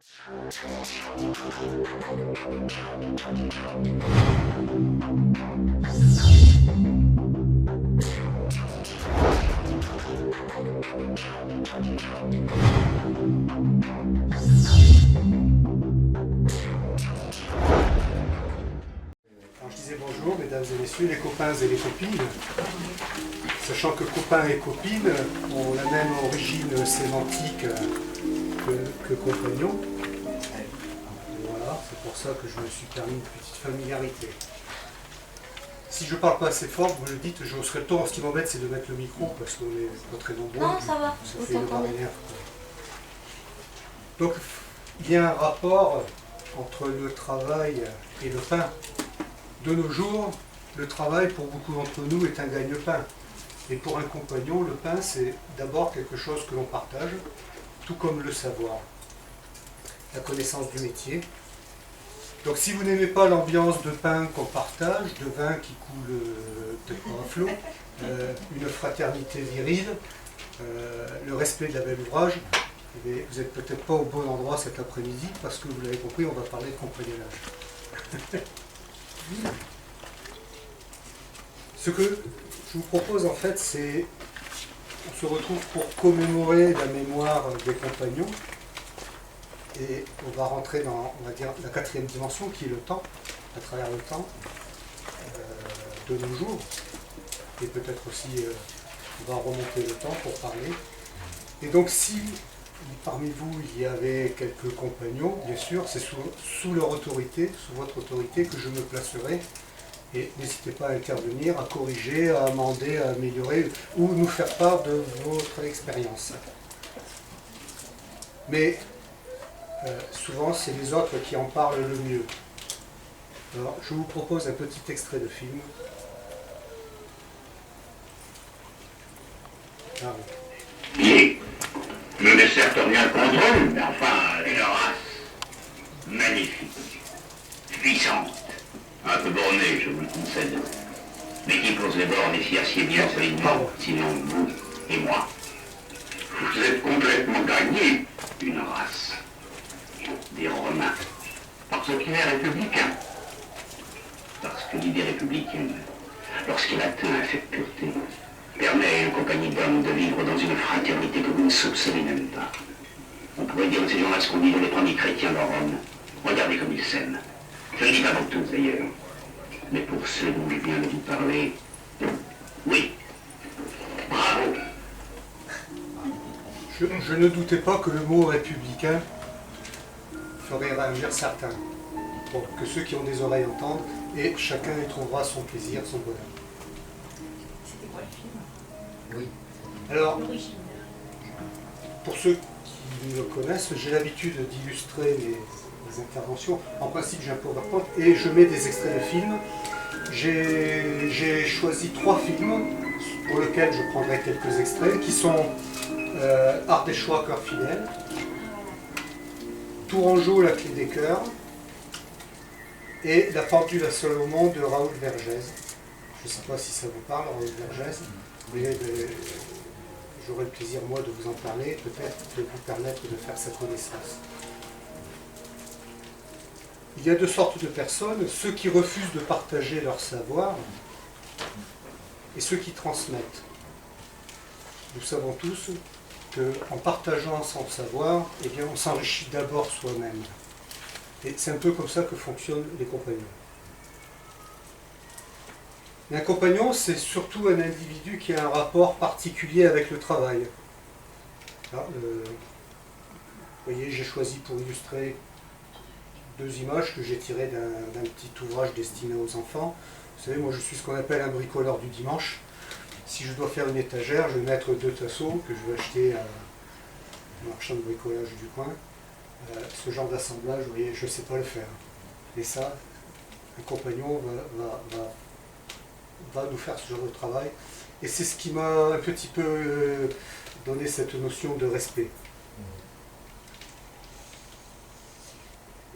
Je disais bonjour, mesdames et messieurs, les copains et les copines. Sachant que copains et copines ont la même origine sémantique que compagnons. Voilà, c'est pour ça que je me suis permis une petite familiarité. Si je parle pas assez fort, vous me le dites, je serai le temps. Ce qui m'embête, c'est de mettre le micro parce qu'on est pas très nombreux. Non, ça va, Ça fait une barrière. Donc, il y a un rapport entre le travail et le pain. De nos jours, le travail, pour beaucoup d'entre nous, est un gagne-pain. Et pour un compagnon, le pain, c'est d'abord quelque chose que l'on partage, tout comme le savoir, la connaissance du métier. Donc si vous n'aimez pas l'ambiance de pain qu'on partage, de vin qui coule peut-être pas à flot, une fraternité virile, le respect de la belle ouvrage, eh vous n'êtes peut-être pas au bon endroit cet après-midi, parce que vous l'avez compris, on va parler de compagnonnage. Ce que je vous propose en fait, c'est on se retrouve pour commémorer la mémoire des compagnons et on va rentrer dans, on va dire, la quatrième dimension qui est le temps, à travers le temps de nos jours, et peut-être aussi on va remonter le temps pour parler. Et donc si parmi vous il y avait quelques compagnons, bien sûr, c'est sous leur autorité, sous votre autorité que je me placerai. Et n'hésitez pas à intervenir, à corriger, à amender, à améliorer, ou nous faire part de votre expérience. Mais souvent, c'est les autres qui en parlent le mieux. Alors, je vous propose un petit extrait de film. Ah, oui. Je n'ai certes rien contre eux, mais enfin, une race magnifique, puissante. Un peu borné, je vous le concède, mais qui pose les bornes et s'y assied bien solidement, sinon vous et moi. Vous êtes complètement gagnés, une race, des Romains, parce qu'il est républicain, parce que l'idée républicaine, lorsqu'elle atteint à cette pureté, permet à une compagnie d'hommes de vivre dans une fraternité que vous ne soupçonnez même pas. On pourrait dire que ces gens-là sont les premiers chrétiens de Rome. Regardez comme ils s'aiment. Je ne dis pas pour tous d'ailleurs, mais pour ceux dont je viens de vous parler, oui. Bravo. Je ne doutais pas que le mot républicain ferait réagir certains. Bon, que ceux qui ont des oreilles entendent, et chacun y trouvera son plaisir, son bonheur. C'était quoi le film? Oui. Alors, pour ceux qui me connaissent, j'ai l'habitude d'illustrer les interventions. En principe, j'ai un PowerPoint et je mets des extraits de films. J'ai choisi 3 films pour lesquels je prendrai quelques extraits qui sont Ardéchois, cœur fidèle, Tourangeau, la clé des cœurs et La pendule à Salomon de Raoul Vergès. Je ne sais pas si ça vous parle, Raoul Vergès, mais j'aurai le plaisir, moi, de vous en parler, peut-être de vous permettre de faire cette connaissance. Il y a 2 sortes de personnes, ceux qui refusent de partager leur savoir et ceux qui transmettent. Nous savons tous qu'en partageant son savoir, eh bien, on s'enrichit d'abord soi-même. Et c'est un peu comme ça que fonctionnent les compagnons. Et un compagnon, c'est surtout un individu qui a un rapport particulier avec le travail. Là, vous voyez, j'ai choisi pour illustrer 2 images que j'ai tirées d'un petit ouvrage destiné aux enfants. Vous savez, moi je suis ce qu'on appelle un bricoleur du dimanche. Si je dois faire une étagère, je vais mettre 2 tasseaux que je vais acheter à un marchand de bricolage du coin. Ce genre d'assemblage, vous voyez, je ne sais pas le faire. Et ça, un compagnon va nous faire ce genre de travail. Et c'est ce qui m'a un petit peu donné cette notion de respect.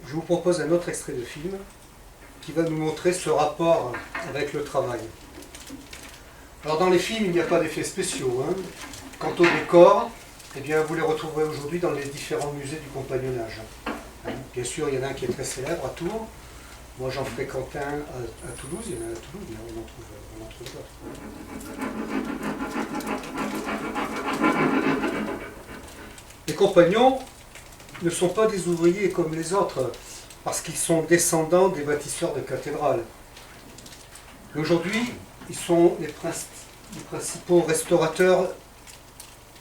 Je vous propose un autre extrait de film qui va nous montrer ce rapport avec le travail. Alors dans les films, il n'y a pas d'effets spéciaux. Hein. Quant au décor, eh bien, vous les retrouverez aujourd'hui dans les différents musées du compagnonnage. Bien sûr, il y en a un qui est très célèbre à Tours. Moi, j'en fréquente un à Toulouse. Il y en a à Toulouse, mais on en trouve d'autres. Les compagnons ne sont pas des ouvriers comme les autres, parce qu'ils sont descendants des bâtisseurs de cathédrales. Aujourd'hui, ils sont les principaux restaurateurs,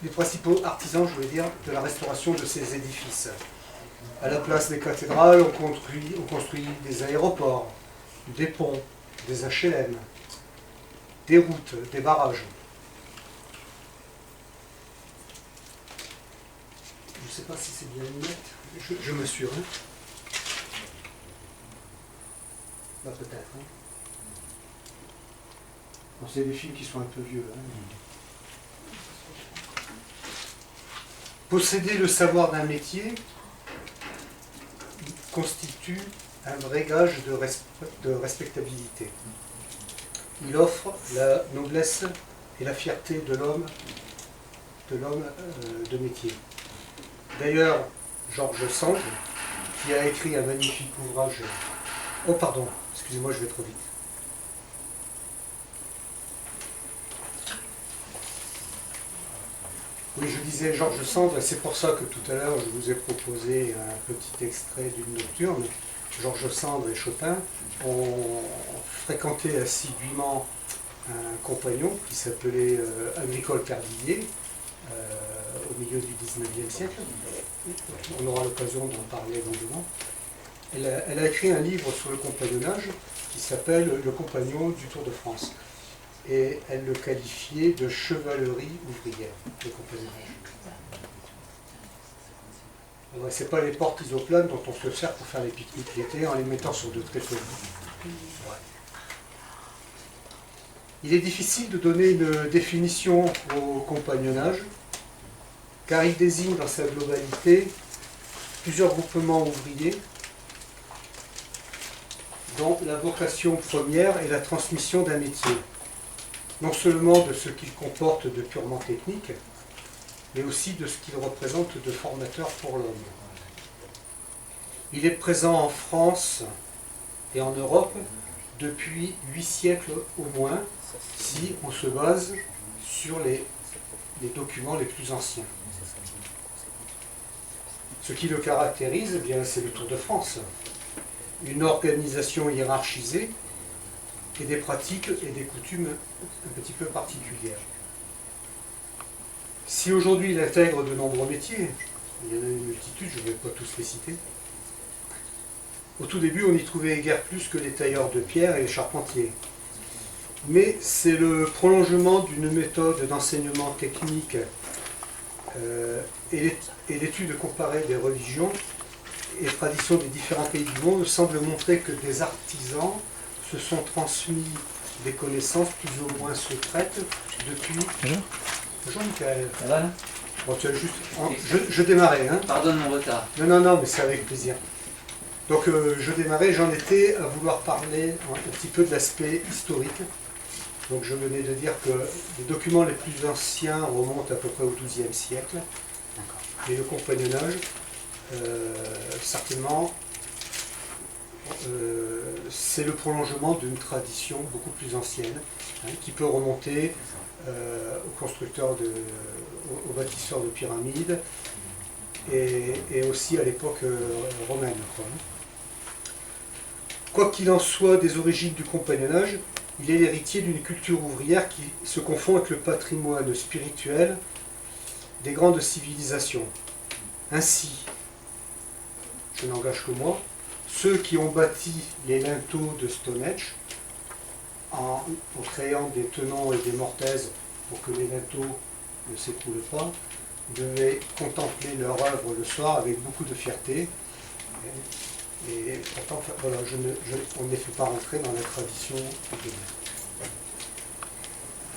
les principaux artisans, je veux dire, de la restauration de ces édifices. À la place des cathédrales, on construit des aéroports, des ponts, des HLM, des routes, des barrages. Je ne sais pas si c'est bien net, je me suis. Là peut-être. Bon, c'est des films qui sont un peu vieux. Posséder le savoir d'un métier constitue un vrai gage de respectabilité. Il offre la noblesse et la fierté de l'homme de métier. D'ailleurs, George Sand, qui a écrit un magnifique ouvrage... Oh pardon, excusez-moi, je vais trop vite. Oui, je disais George Sand, c'est pour ça que tout à l'heure je vous ai proposé un petit extrait d'une nocturne. George Sand et Chopin ont fréquenté assidûment un compagnon qui s'appelait Agricole Cardillier au milieu du XIXe siècle. On aura l'occasion d'en parler longuement. Elle a écrit un livre sur le compagnonnage qui s'appelle Le compagnon du Tour de France. Et elle le qualifiait de chevalerie ouvrière, le compagnonnage. Ce n'est pas les portes isoplanes dont on se sert pour faire les pique-niques l'été en les mettant sur de tréteaux. Ouais. Il est difficile de donner une définition au compagnonnage, car il désigne dans sa globalité plusieurs groupements ouvriers dont la vocation première est la transmission d'un métier. Non seulement de ce qu'il comporte de purement technique, mais aussi de ce qu'il représente de formateur pour l'homme. Il est présent en France et en Europe depuis 8 siècles au moins, si on se base sur les documents les plus anciens. Ce qui le caractérise, eh bien, c'est le Tour de France. Une organisation hiérarchisée et des pratiques et des coutumes un petit peu particulières. Si aujourd'hui il intègre de nombreux métiers, il y en a une multitude, je ne vais pas tous les citer, au tout début on n'y trouvait guère plus que les tailleurs de pierre et les charpentiers. Mais c'est le prolongement d'une méthode d'enseignement technique et l'étude comparée des religions et traditions des différents pays du monde semble montrer que des artisans se sont transmis des connaissances plus ou moins secrètes depuis... Bonjour Michael. Ça va là? Bon, tu as juste... je démarrais. Hein. Pardonne mon retard. Non, mais c'est avec plaisir. Donc je démarrais, j'en étais à vouloir parler un petit peu de l'aspect historique. Donc je venais de dire que les documents les plus anciens remontent à peu près au XIIe siècle. Et le compagnonnage, certainement, c'est le prolongement d'une tradition beaucoup plus ancienne, qui peut remonter aux constructeurs, aux bâtisseurs de pyramides, et aussi à l'époque romaine. Quoi qu'il en soit des origines du compagnonnage, il est l'héritier d'une culture ouvrière qui se confond avec le patrimoine spirituel des grandes civilisations. Ainsi, je n'engage que moi, ceux qui ont bâti les linteaux de Stonehenge, en créant des tenons et des mortaises pour que les linteaux ne s'écroulent pas, devaient contempler leur œuvre le soir avec beaucoup de fierté. Et pourtant, voilà, on ne les fait pas rentrer dans la tradition populaire.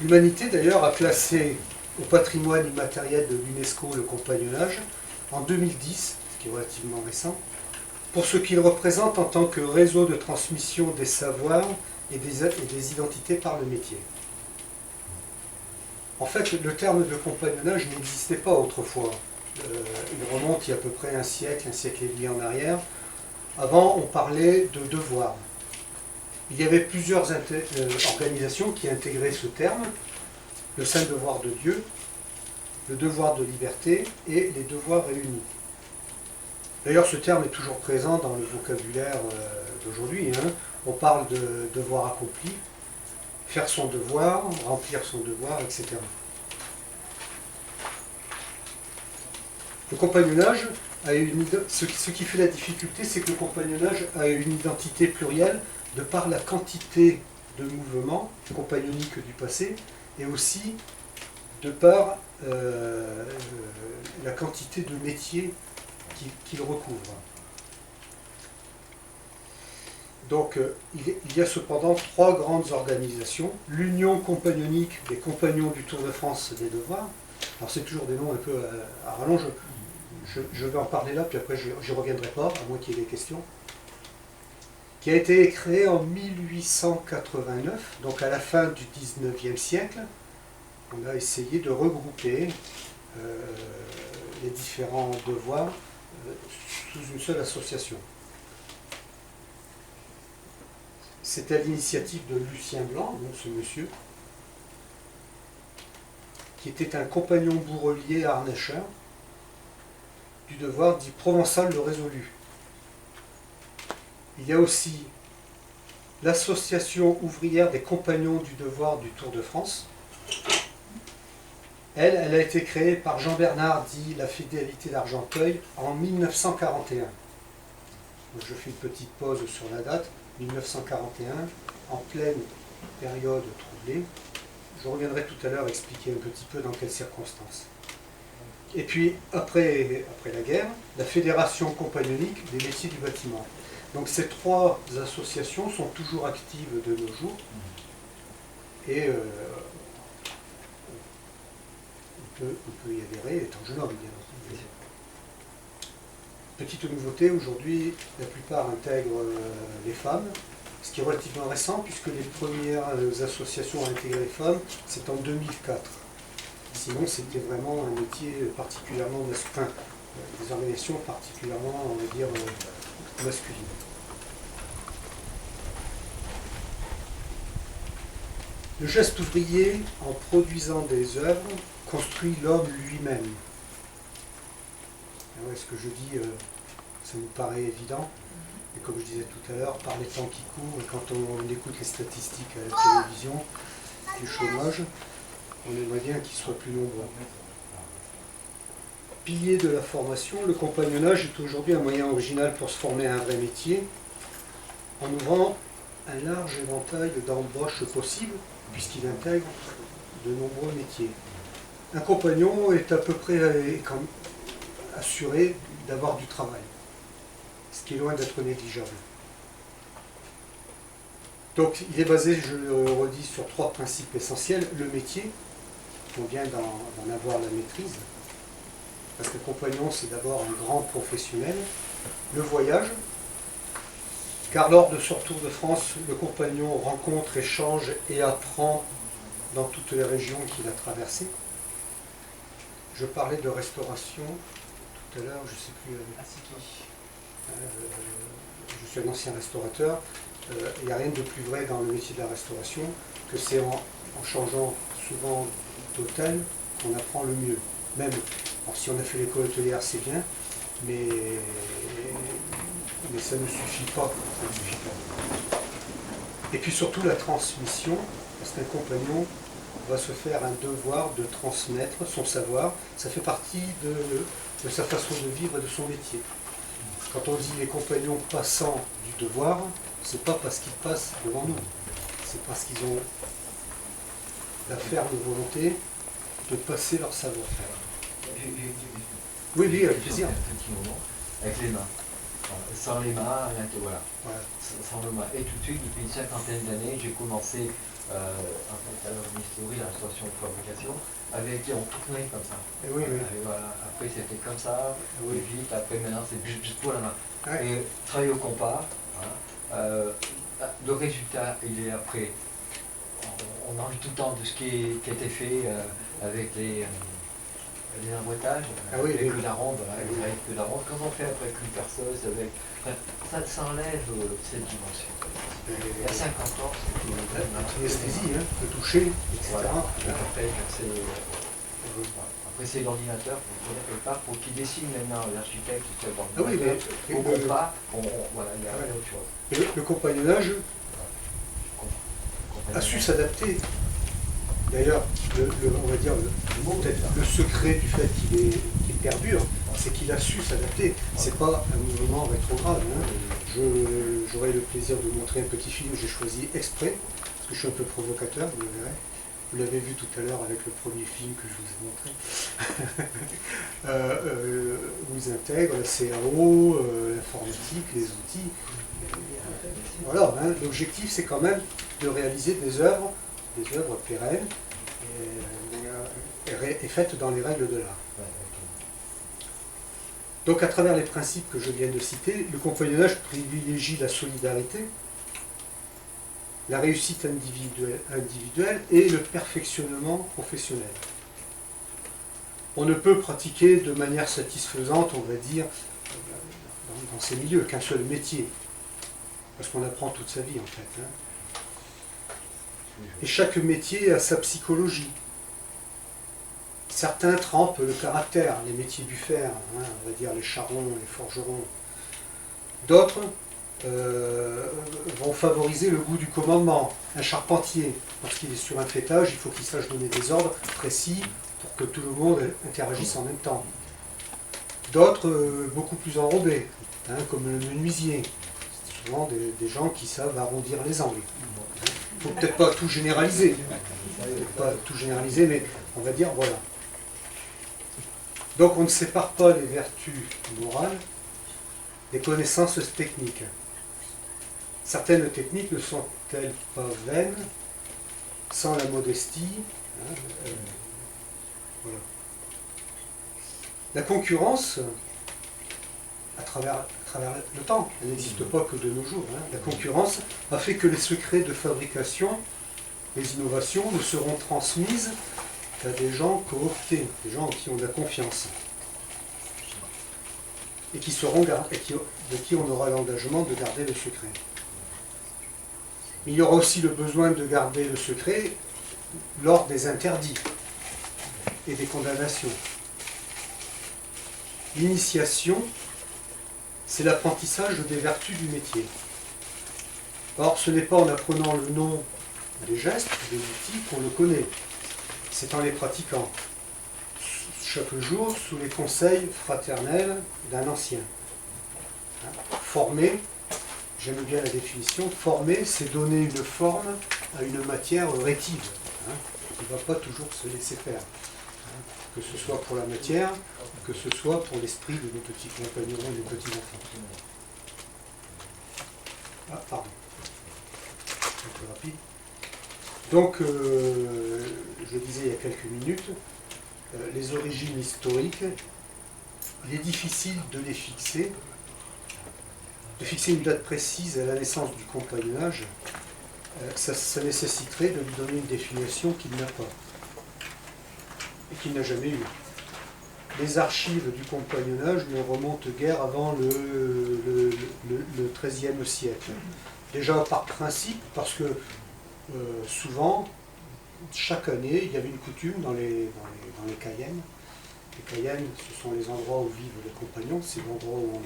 L'humanité, d'ailleurs, a classé au patrimoine immatériel de l'UNESCO le compagnonnage en 2010, ce qui est relativement récent, pour ce qu'il représente en tant que réseau de transmission des savoirs et des identités par le métier. En fait, le terme de compagnonnage n'existait pas autrefois. Il remonte il y a à peu près un siècle et demi en arrière, Avant, on parlait de devoir. Il y avait plusieurs organisations qui intégraient ce terme, le saint devoir de Dieu, le devoir de liberté et les devoirs réunis. D'ailleurs, ce terme est toujours présent dans le vocabulaire d'aujourd'hui. On parle de devoir accompli, faire son devoir, remplir son devoir, etc. Le compagnonnage ce qui fait la difficulté, c'est que le compagnonnage a une identité plurielle de par la quantité de mouvements compagnoniques du passé et aussi de par la quantité de métiers qu'il recouvre. Donc il y a cependant 3 grandes organisations. L'Union compagnonique des compagnons du Tour de France des devoirs. Alors c'est toujours des noms un peu à rallonge. Je vais en parler là, puis après je n'y reviendrai pas, à moins qu'il y ait des questions. Qui a été créée en 1889, donc à la fin du 19e siècle. On a essayé de regrouper les différents devoirs sous une seule association. C'est à l'initiative de Lucien Blanc, donc ce monsieur, qui était un compagnon bourrelier harnacheur du devoir dit provençal le résolu. Il y a aussi l'association ouvrière des compagnons du devoir du Tour de France. Elle a été créée par Jean Bernard, dit la Fidélité d'Argenteuil, en 1941. Donc je fais une petite pause sur la date, 1941, en pleine période troublée. Je reviendrai tout à l'heure expliquer un petit peu dans quelles circonstances. Et puis, après la guerre, la Fédération compagnonique des métiers du bâtiment. Donc ces 3 associations sont toujours actives de nos jours. Et on peut y adhérer étant jeune homme, bien entendu. Petite nouveauté, aujourd'hui, la plupart intègrent les femmes, ce qui est relativement récent, puisque les premières associations à intégrer les femmes, c'est en 2004. Sinon, c'était vraiment un métier particulièrement masculin, des organisations particulièrement, on va dire, masculines. Le geste ouvrier, en produisant des œuvres, construit l'homme lui-même. Ce que je dis, ça nous paraît évident, mais comme je disais tout à l'heure, par les temps qui courent, et quand on écoute les statistiques à la télévision du chômage, on aimerait bien qu'ils soient plus nombreux. Pilier de la formation, le compagnonnage est aujourd'hui un moyen original pour se former à un vrai métier, en ouvrant un large éventail d'embauches possibles, puisqu'il intègre de nombreux métiers. Un compagnon est à peu près assuré d'avoir du travail, ce qui est loin d'être négligeable. Donc il est basé, je le redis, sur 3 principes essentiels. Le métier, on vient d'en avoir la maîtrise, parce que le compagnon c'est d'abord un grand professionnel. Le voyage, car lors de ce retour de France, le compagnon rencontre, échange et apprend dans toutes les régions qu'il a traversées. Je parlais de restauration tout à l'heure, je ne sais plus. Je suis un ancien restaurateur. Il n'y a rien de plus vrai dans le métier de la restauration que c'est en changeant souvent d'hôtel qu'on apprend le mieux. Même, alors si on a fait l'école hôtelière, c'est bien, mais ça ne suffit pas. Et puis surtout la transmission, parce qu'un compagnon va se faire un devoir de transmettre son savoir. Ça fait partie de sa façon de vivre et de son métier. Quand on dit les compagnons passants du devoir, c'est pas parce qu'ils passent devant nous, c'est parce qu'ils ont la ferme volonté de passer leur savoir-faire. Oui, avec plaisir. Un petit moment, avec les mains. Sans les mains, voilà. Sans les mains. Et tout de suite, depuis une cinquantaine d'années, j'ai commencé en fait, à l'ornisterie, la restauration de fabrication, avec on tournait comme ça. Et oui. Voilà. Après c'était comme ça, Oui. vite, après maintenant c'est juste pour la main. Ouais. Et travailler au compas, voilà. Le résultat il est après. On a envie tout le temps de ce qui a été fait avec les emboîtages, Ah oui, avec oui. la ronde, voilà, avec la ronde, comme on fait avec une perceuse, avec... Enfin, ça enlève cette dimension. Il y a 50 ans, c'était... La kinesthésie, hein, le toucher, etc. Voilà. Après, c'est l'ordinateur, quelque part, pour qu'il dessine maintenant l'architecte, Ah oui, mais au compas, voilà, il y a autre chose. Et le compagnonnage a su s'adapter. D'ailleurs, on va dire, peut-être le secret du fait qu'il perdure, c'est qu'il a su s'adapter. C'est pas un mouvement rétrograde. Hein. J'aurai le plaisir de vous montrer un petit film que j'ai choisi exprès, parce que je suis un peu provocateur, vous le verrez. Vous l'avez vu tout à l'heure avec le premier film que je vous ai montré. Où ils intègrent la CAO, l'informatique, les outils. Voilà, hein. L'objectif c'est quand même de réaliser des œuvres pérennes et faites dans les règles de l'art. Donc à travers les principes que je viens de citer, le compagnonnage privilégie la solidarité, la réussite individuelle et le perfectionnement professionnel. On ne peut pratiquer de manière satisfaisante, on va dire, dans ces milieux, qu'un seul métier. Parce qu'on apprend toute sa vie en fait. Hein. Et chaque métier a sa psychologie. Certains trempent le caractère, les métiers du fer, hein, on va dire les charrons, les forgerons. D'autres vont favoriser le goût du commandement. Un charpentier, lorsqu'il est sur un fêtage, il faut qu'il sache donner des ordres précis pour que tout le monde interagisse en même temps. D'autres, beaucoup plus enrobés, hein, comme le menuisier. C'est souvent des gens qui savent arrondir les angles. Il ne faut peut-être pas tout généraliser. Mais on va dire, voilà. Donc on ne sépare pas les vertus morales des connaissances techniques. Certaines techniques ne sont-elles pas vaines sans la modestie, hein, voilà. La concurrence, à travers le temps, elle n'existe pas que de nos jours. Hein. La concurrence a fait que les secrets de fabrication, les innovations ne seront transmises qu'à des gens cooptés, des gens en qui on a confiance. Et qui seront de qui on aura l'engagement de garder le secret. Mais il y aura aussi le besoin de garder le secret lors des interdits et des condamnations. L'initiation, c'est l'apprentissage des vertus du métier. Or, ce n'est pas en apprenant le nom des gestes, des outils qu'on le connaît. C'est en les pratiquant. Chaque jour, sous les conseils fraternels d'un ancien. Former, j'aime bien la définition, former, c'est donner une forme à une matière rétive, hein, qui ne va pas toujours se laisser faire. Hein, que ce soit pour la matière, que ce soit pour l'esprit de nos petits compagnons et des petits enfants. Ah, pardon. Un peu rapide. Donc, je disais il y a quelques minutes, les origines historiques, il est difficile de les fixer. De fixer une date précise à la naissance du compagnonnage, ça nécessiterait de lui donner une définition qu'il n'a pas et qu'il n'a jamais eue. Les archives du compagnonnage ne remontent guère avant le XIIIe siècle. Déjà par principe, parce que souvent, chaque année, il y avait une coutume dans les Cayennes. Les Cayennes, ce sont les endroits où vivent les compagnons, c'est l'endroit où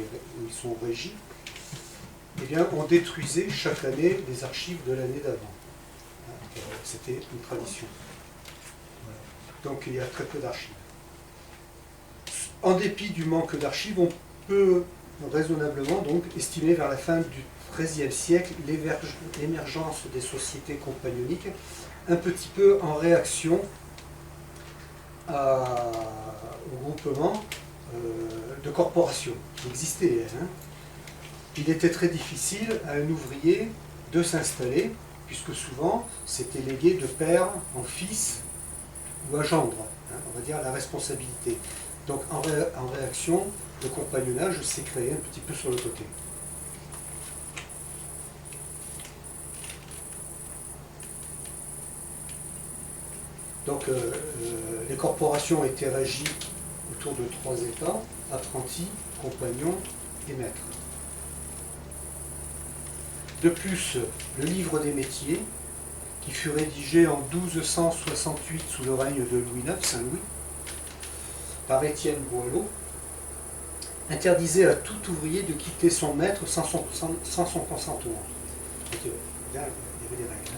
ils sont régis. Eh bien, on détruisait chaque année les archives de l'année d'avant. C'était une tradition. Donc il y a très peu d'archives. En dépit du manque d'archives, on peut raisonnablement donc estimer vers la fin du XIIIe siècle l'émergence des sociétés compagnoniques, un petit peu en réaction au groupement de corporations qui existaient. Hein. Il était très difficile à un ouvrier de s'installer, puisque souvent c'était légué de père en fils ou à gendre, hein, on va dire la responsabilité. Donc en réaction, le compagnonnage s'est créé un petit peu sur le côté. Donc les corporations étaient régies autour de 3 états, apprenti, compagnon et maître. De plus, le livre des métiers, qui fut rédigé en 1268 sous le règne de Louis IX, Saint-Louis, par Étienne Boileau, interdisait à tout ouvrier de quitter son maître sans son consentement. Donc, il y avait des règles.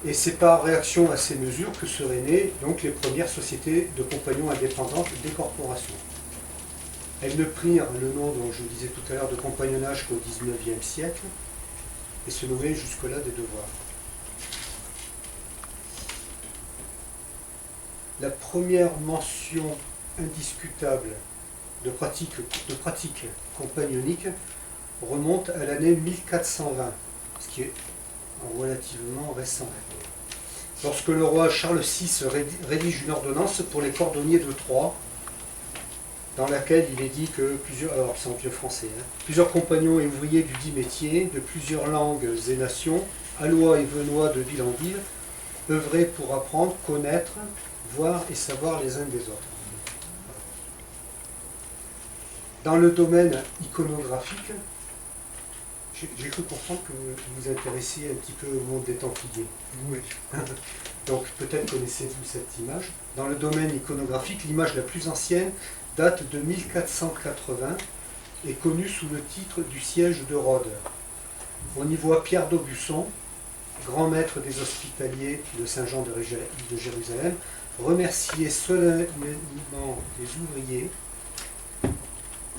Et c'est par réaction à ces mesures que seraient nées donc, les premières sociétés de compagnons indépendantes des corporations. Elles ne prirent le nom, dont je disais tout à l'heure, de compagnonnage qu'au XIXe siècle, et se nourraient jusque-là des devoirs. La première mention indiscutable de pratique compagnonique remonte à l'année 1420, ce qui est relativement récent. Lorsque le roi Charles VI rédige une ordonnance pour les cordonniers de Troyes, dans laquelle il est dit que alors c'est en vieux français, plusieurs compagnons et ouvriers du dit métier, de plusieurs langues et nations, allois et venois de ville en ville, œuvraient pour apprendre, connaître, voir et savoir les uns des autres. Dans le domaine iconographique, j'ai cru comprendre que vous vous intéressiez un petit peu au monde des Templiers. Oui. Donc peut-être connaissez-vous cette image. Dans le domaine iconographique, l'image la plus ancienne date de 1480 et connue sous le titre du siège de Rhodes. On y voit Pierre d'Aubusson, grand maître des hospitaliers de Saint-Jean de Jérusalem, remercier solennellement les ouvriers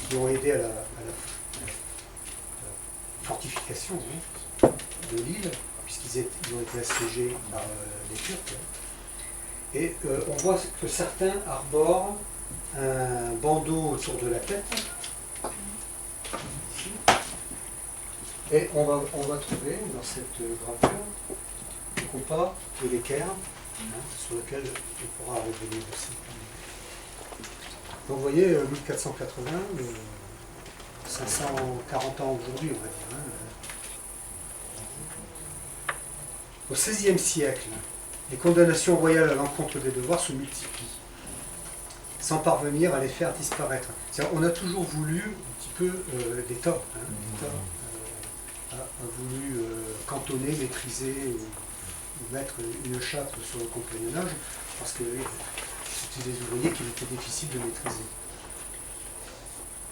qui ont aidé à la fortification de l'île, puisqu'ils ont été assiégés par les Turcs. Et on voit que certains arborent un bandeau autour de la tête. Ici. Et on va trouver dans cette gravure le compas et l'équerre, sur lequel on pourra revenir aussi. Donc vous voyez, 1480, 540 ans aujourd'hui, on va dire. Au XVIe siècle, les condamnations royales à l'encontre des devoirs se multiplient, sans parvenir à les faire disparaître. On a toujours voulu un petit peu, l'État a voulu cantonner, maîtriser ou mettre une chape sur le compagnonnage, parce que c'était des ouvriers qu'il était difficile de maîtriser.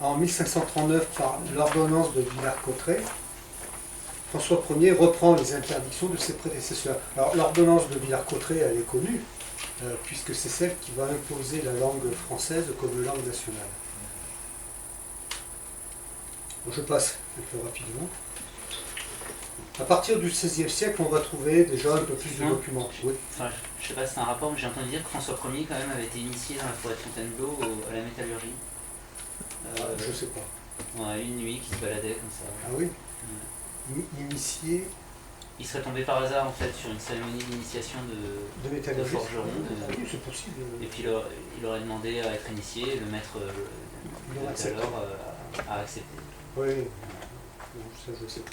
En 1539, par l'ordonnance de Villers-Cotterêts, François Ier reprend les interdictions de ses prédécesseurs. Alors l'ordonnance de Villers-Cotterêts, elle est connue, puisque c'est celle qui va imposer la langue française comme langue nationale. Je passe un peu rapidement. À partir du XVIe siècle, on va trouver déjà un peu plus de documents. Oui. Enfin, je ne sais pas si c'est un rapport, mais j'ai entendu dire que François Ier quand même avait été initié dans la forêt de Fontainebleau à la métallurgie. Je ne sais pas. Ouais, une nuit qui se baladait comme ça. Ah oui. Initié. Il serait tombé par hasard en fait sur une cérémonie d'initiation de forgeron. Oui, c'est possible. Et puis il aurait demandé à être initié et le maître alors a accepté. Oui, ça je ne sais pas.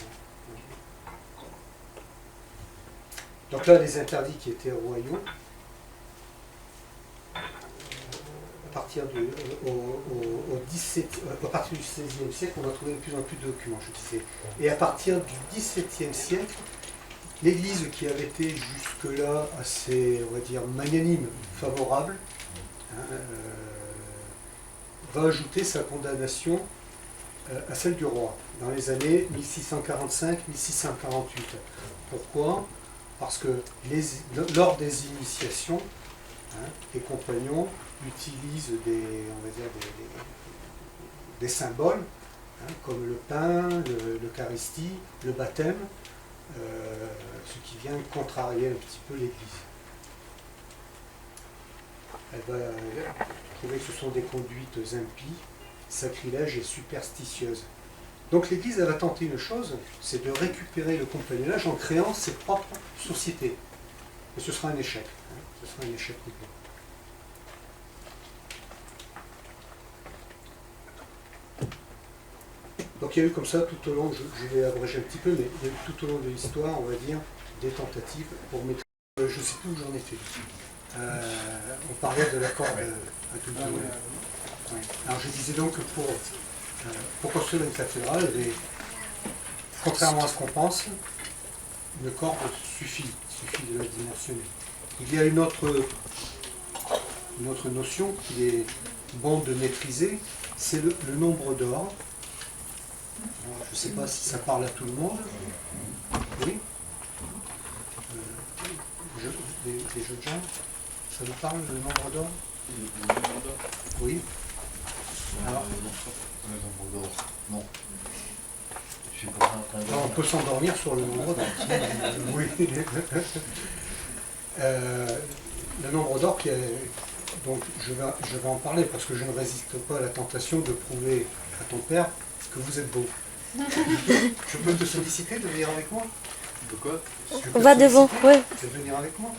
Donc là, les interdits qui étaient royaux, à partir du XVIe siècle, on va trouver de plus en plus de documents, je disais. Et à partir du XVIIe siècle, l'Église, qui avait été jusque-là assez, on va dire, magnanime, favorable, va ajouter sa condamnation à celle du roi, dans les années 1645-1648. Pourquoi ? Parce que lors des initiations, les compagnons utilisent des symboles, comme le pain, l'Eucharistie, le baptême, ce qui vient contrarier un petit peu l'Église. Elle va trouver que ce sont des conduites impies, sacrilèges et superstitieuses. Donc l'Église, elle va tenter une chose, c'est de récupérer le compagnonnage en créant ses propres sociétés. Et ce sera un échec. Ce sera un échec complet. Donc il y a eu comme ça tout au long, je vais abréger un petit peu, mais il y a eu tout au long de l'histoire, on va dire, des tentatives pour maîtriser. Je ne sais plus où j'en étais. on parlait de la corde à double nœud. Ouais. Alors je disais donc que pour construire une cathédrale, contrairement à ce qu'on pense, une corde suffit de la dimensionner. Il y a une autre notion qu'il est bon de maîtriser, c'est le nombre d'or. Je ne sais pas si ça parle à tout le monde. Oui. Les jeunes gens, ça vous parle, le nombre d'or? Oui. Alors, le nombre d'or, non. Je suis pas en train de... on peut s'endormir sur le nombre d'or. Oui. Le nombre d'or qui est... Donc je vais en parler parce que je ne résiste pas à la tentation de prouver à ton père que vous êtes beau. Je peux te solliciter de venir avec moi? De quoi? On va devant, ouais. Tu veux venir avec moi?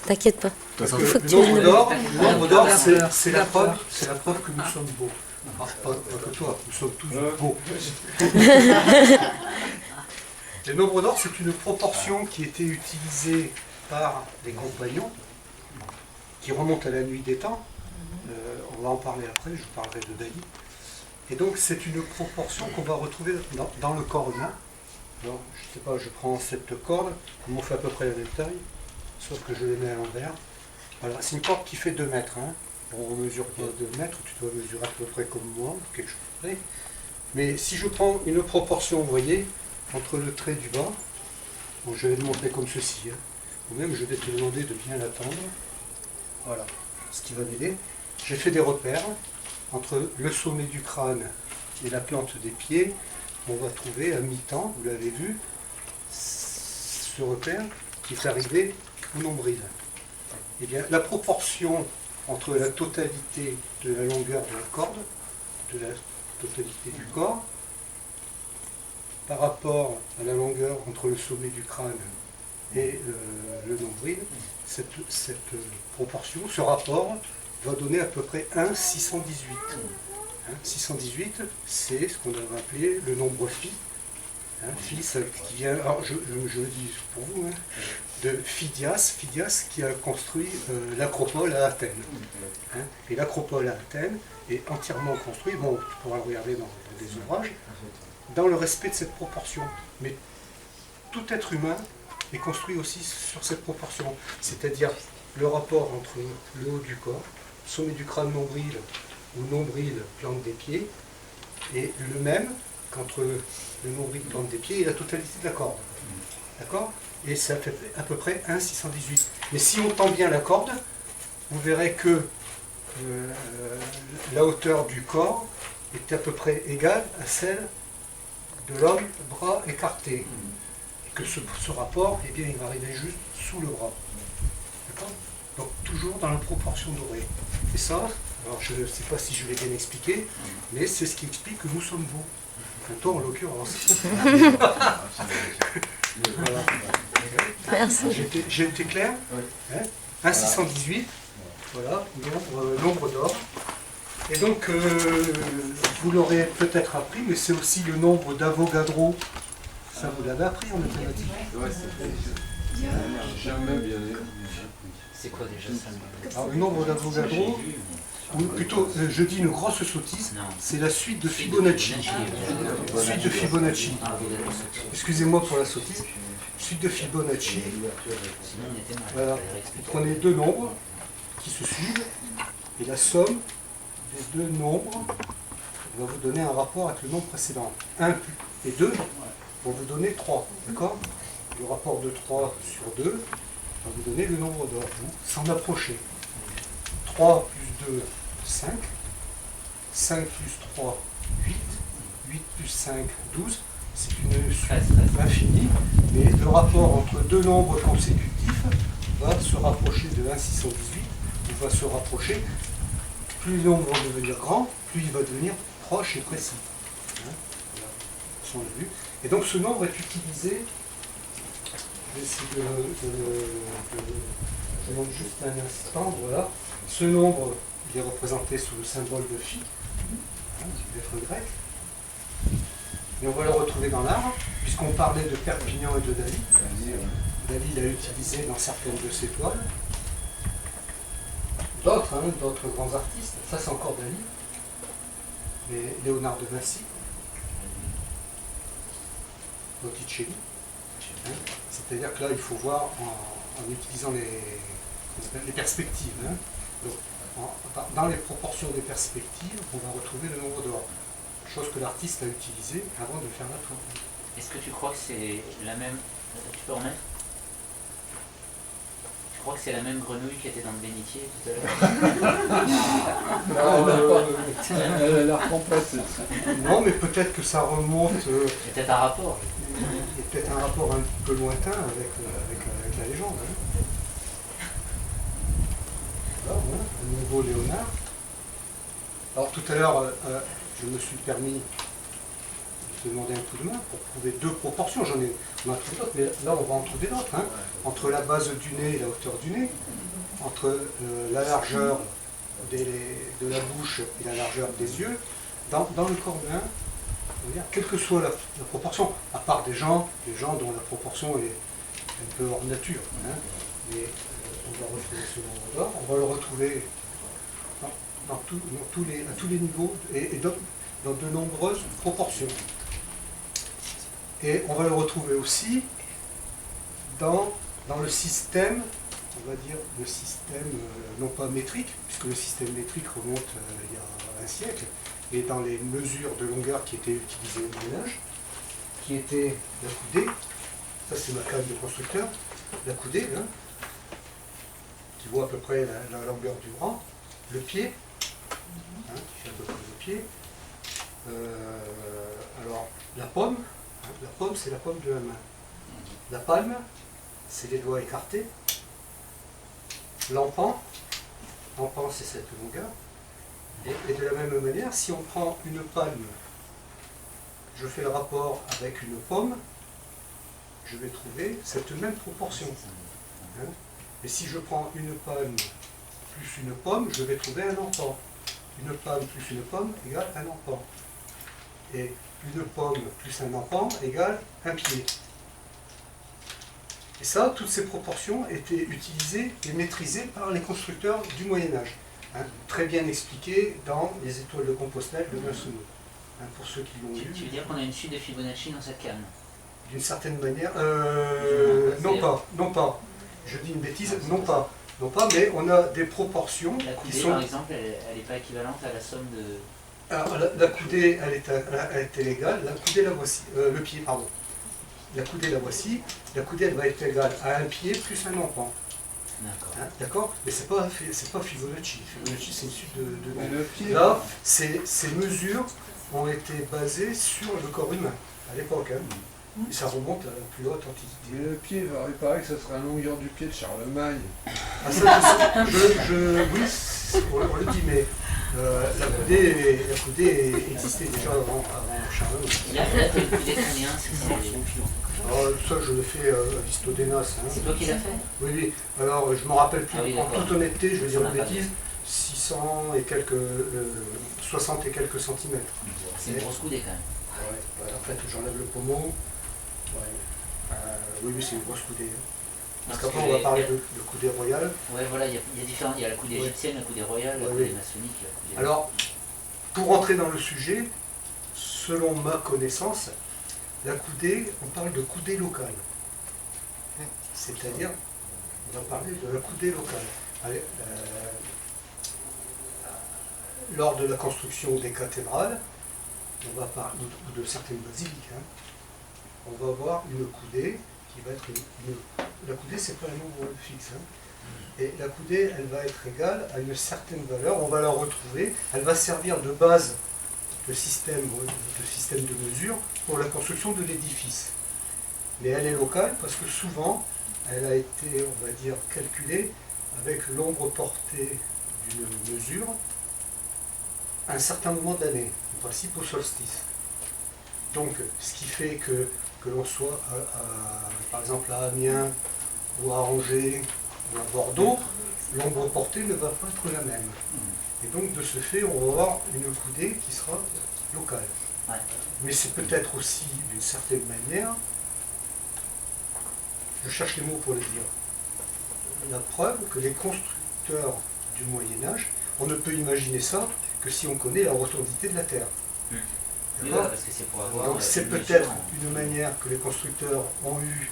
T'inquiète pas. Parce que Faut que le tu nombre d'or, c'est la preuve que nous sommes beaux. Pas que toi, nous sommes tous beaux. Le nombre d'or, c'est une proportion qui était utilisée par les compagnons, qui remonte à la nuit des temps. On va en parler après, je parlerai de Dali. Et donc c'est une proportion qu'on va retrouver dans le corps humain. Alors, je ne sais pas, je prends cette corde, on m'en fait à peu près la même taille, sauf que je les mets à l'envers. Voilà, c'est une corde qui fait 2 mètres. Hein. On ne mesure pas 2 mètres, tu dois mesurer à peu près comme moi, quelque chose près. Mais si je prends une proportion, vous voyez, entre le trait du bas, bon, je vais le montrer comme ceci, hein. Ou même je vais te demander de bien l'attendre. Voilà, ce qui va m'aider. J'ai fait des repères entre le sommet du crâne et la plante des pieds. On va trouver à mi-temps, vous l'avez vu, ce repère qui est arrivé au nombril. Eh bien, la proportion entre la totalité de la longueur de la corde, de la totalité du corps, par rapport à la longueur entre le sommet du crâne et le nombril, cette proportion, ce rapport, va donner à peu près 1,618. 618, c'est ce qu'on a appelé le nombre phi. Phi, ça qui vient, alors je le dis pour vous, hein, de Phidias qui a construit l'acropole à Athènes. Et l'acropole à Athènes est entièrement construite, bon, tu pourras le regarder dans des ouvrages, dans le respect de cette proportion. Mais tout être humain est construit aussi sur cette proportion, c'est-à-dire le rapport entre le haut du corps, sommet du crâne nombril ou nombril plante des pieds, et le même qu'entre le nombril plante des pieds et la totalité de la corde. D'accord? Et ça fait à peu près 1,618. Mais si on tend bien la corde, vous verrez que la hauteur du corps est à peu près égale à celle de l'homme, bras écarté. Et que ce rapport, eh bien, il va arriver juste sous le bras. D'accord? Donc toujours dans la proportion dorée. Et ça, alors je ne sais pas si je l'ai bien expliqué, mais c'est ce qui explique que nous sommes beaux. Enfin, toi en l'occurrence. Voilà. Merci. J'ai été clair? Hein? 1,618, voilà, nombre d'or. Et donc, vous l'aurez peut-être appris, mais c'est aussi le nombre d'Avogadro. Ça, vous l'avez appris en mathématiques? Ouais, c'est jamais bien. C'est quoi déjà ça? Alors, le nombre d'Avogadro, ou plutôt, je dis une grosse sottise, c'est la suite de Fibonacci. Suite de Fibonacci. Excusez-moi pour la sottise. Suite de Fibonacci. Voilà. Vous prenez 2 nombres qui se suivent, et la somme des 2 nombres va vous donner un rapport avec le nombre précédent. 1 et 2 vont vous donner 3. D'accord? Le rapport de 3 sur 2 va vous donner le nombre d'or. Vous s'en approchez. 3 plus 2, 5. 5 plus 3, 8. 8 plus 5, 12. C'est une suite infinie, mais le rapport entre 2 nombres consécutifs va se rapprocher de 1,618. Il va se rapprocher. Plus le nombre va devenir grand, plus il va devenir proche et précis. Voilà. Et donc ce nombre est utilisé. Je vais essayer je montre juste un instant. Voilà. Ce nombre il est représenté sous le symbole de phi, c'est lettre grecque. Et on va le retrouver dans l'art, puisqu'on parlait de Perpignan et de Dali. Dali l'a utilisé dans certaines de ses toiles. D'autres, hein, d'autres grands artistes. Ça, c'est encore Dali. Mais Léonard de Vinci, Botticelli. Hein. C'est-à-dire que là, il faut voir en utilisant les perspectives. Hein. Donc, dans les proportions des perspectives, on va retrouver le nombre d'or. Chose que l'artiste a utilisée avant de faire la toile. Est-ce que tu crois que c'est la même... Tu peux remettre? Tu crois que c'est la même grenouille qui était dans le bénitier tout à l'heure? Elle a l'air complète. Non, mais peut-être que ça remonte... Il y a peut-être un rapport. Il y a peut-être un rapport un peu lointain avec la légende. Hein. Là, voilà, un nouveau Léonard. Alors tout à l'heure, je me suis permis de demander un coup de main pour trouver deux proportions. On en a trouvé d'autres, mais là on va en trouver d'autres. Hein. Entre la base du nez et la hauteur du nez, entre la largeur de la bouche et la largeur des yeux, dans le corps humain, quelle que soit la proportion, à part des gens dont la proportion est un peu hors nature. Hein. Mais on va retrouver ce nombre d'or, on va le retrouver à tous les niveaux et dans de nombreuses proportions. Et on va le retrouver aussi dans le système, on va dire le système non pas métrique, puisque le système métrique remonte il y a un siècle, et dans les mesures de longueur qui étaient utilisées au Moyen-Âge, qui était la coudée, ça c'est ma canne de constructeur, la coudée, hein, qui voit à peu près la longueur du bras, le pied, hein, qui fait à peu près le pied, alors la paume, hein, la paume c'est la paume de la main, la palme c'est les doigts écartés, l'empan c'est cette longueur, et de la même manière, si on prend une palme, je fais le rapport avec une paume, je vais trouver cette même proportion. Hein. Et si je prends une palme plus une pomme, je vais trouver un empan. Une palme plus une pomme égale un empan. Et une pomme plus un empan égale un pied. Et ça, toutes ces proportions étaient utilisées et maîtrisées par les constructeurs du Moyen-Âge. Hein, très bien expliqué dans les étoiles de Compostelle de Massonneau. Hein, pour ceux qui l'ont lu. Tu veux dire qu'on a une suite de Fibonacci dans cette canne? D'une certaine manière, non pas. Je dis une bêtise, non pas, mais on a des proportions La coudée, qui sont... par exemple, elle n'est pas équivalente à la somme de... Alors, la coudée, elle est égale, la coudée, la voici, le pied, pardon. La coudée, la voici, la coudée, elle va être égale à un pied plus un empan. D'accord. Hein, d'accord? Mais c'est pas Fibonacci. Fibonacci, c'est une suite de Le pied, là, ces mesures ont été basées sur le corps humain, à l'époque. Hein. Et ça remonte à la plus haute antiquité. mais le pied, il paraît que ça serait la longueur du pied de Charlemagne. Ah, ça, oui, on le dit, mais la coudée existait déjà avant Charlemagne. Là, tu as une coudée de combien? Ça, je l'ai fait à l'Histodénas. Hein. C'est toi qui l'as fait? Oui. Alors, je ne me rappelle plus, Ah oui, en toute honnêteté, je vais dire Ça une n'a pas bêtise, 600 et quelques, 60 et quelques centimètres. C'est une grosse coudée quand même. Ouais, en fait, j'enlève le pommeau. Ouais. Oui, c'est une grosse coudée. Hein. Parce qu'après, on va parler de coudée royale. Ouais, voilà, il y a différents. Il y a la coudée égyptienne, la coudée royale, la coudée maçonnique. La coudée... Alors, pour rentrer dans le sujet, selon ma connaissance, la coudée, on parle de coudée locale. C'est-à-dire, on va parler de la coudée locale. Allez, lors de la construction des cathédrales, on va parler, ou de certaines basiliques, hein, on va avoir une coudée qui va être la coudée, c'est pas un nombre fixe. Hein. Et la coudée, elle va être égale à une certaine valeur, on va la retrouver, elle va servir de base de système de mesure pour la construction de l'édifice. Mais elle est locale parce que souvent, elle a été, on va dire, calculée avec l'ombre portée d'une mesure à un certain moment de l'année, en principe au solstice. Donc, ce qui fait que l'on soit, par exemple, à Amiens, ou à Angers, ou à Bordeaux, l'ombre portée ne va pas être la même. Et donc, de ce fait, on va avoir une coudée qui sera locale. Ouais. Mais c'est peut-être aussi, d'une certaine manière, je cherche les mots pour le dire, la preuve que les constructeurs du Moyen-Âge, on ne peut imaginer ça que si on connaît la rotondité de la Terre. Oui, D'accord ? voilà, parce que c'est pour avoir. Donc c'est une peut-être mesure en- une manière que les constructeurs ont eu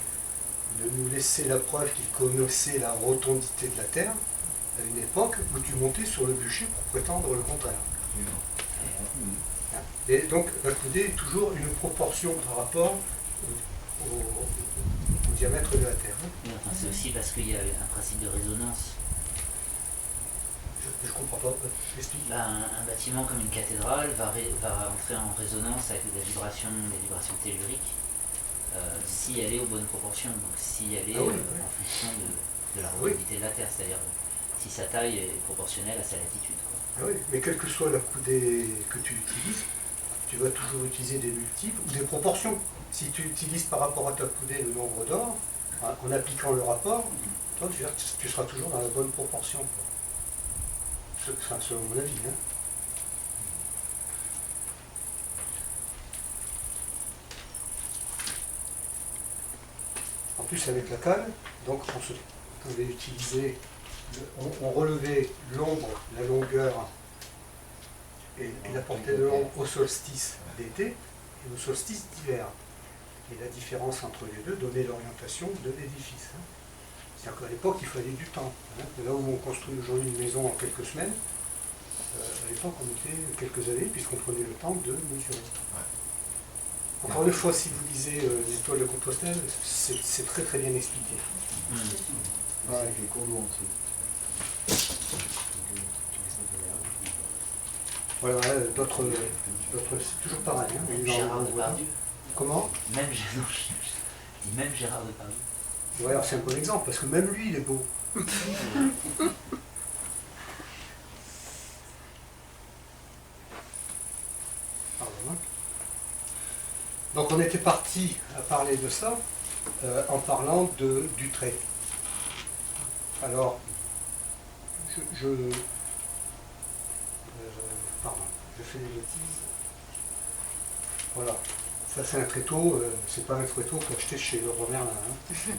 de nous laisser la preuve qu'ils connaissaient la rotondité de la Terre à une époque où tu montais sur le bûcher pour prétendre le contraire. Et donc la coudée est toujours une proportion par rapport au diamètre de la Terre. Oui, enfin, c'est aussi parce qu'il y a un principe de résonance. Je ne comprends pas, explique. Là, un bâtiment comme une cathédrale va entrer en résonance avec des vibrations telluriques si elle est aux bonnes proportions, donc si elle est Ah oui, en fonction de la Oui. rotondité de la Terre, c'est-à-dire si sa taille est proportionnelle à sa latitude. Quoi. Ah oui, mais quelle que soit la coudée que tu utilises, tu vas toujours utiliser des multiples ou des proportions. Si tu utilises par rapport à ta coudée le nombre d'or, en appliquant le rapport, toi, tu seras toujours dans la bonne proportion. Quoi. Enfin, selon mon avis. Hein. En plus, avec la cale, donc on pouvait utiliser, on relevait l'ombre, la longueur et la portée de l'ombre au solstice d'été et au solstice d'hiver. Et la différence entre les deux donnait l'orientation de l'édifice. Hein. C'est-à-dire qu'à l'époque, il fallait du temps. Hein. Là où on construit aujourd'hui une maison en quelques semaines, à l'époque, on était quelques années, puisqu'on prenait le temps de mesurer. Encore une fois, si vous lisez les étoiles de Compostelle, c'est très très bien expliqué. C'est avec les cours d'eau en dessous. Voilà, d'autres, c'est toujours pareil. Hein. Même Dans- Gérard voilà. Depardieu. Comment? Même Gérard Depardieu. Ouais, alors c'est un bon exemple, parce que même lui, il est beau. Pardon, hein. Donc on était parti à parler de ça en parlant du trait. Alors, pardon, je fais des bêtises. Voilà, ça c'est un tréteau, c'est pas un tréteau qu'on achetait chez Leroy Merlin. Hein.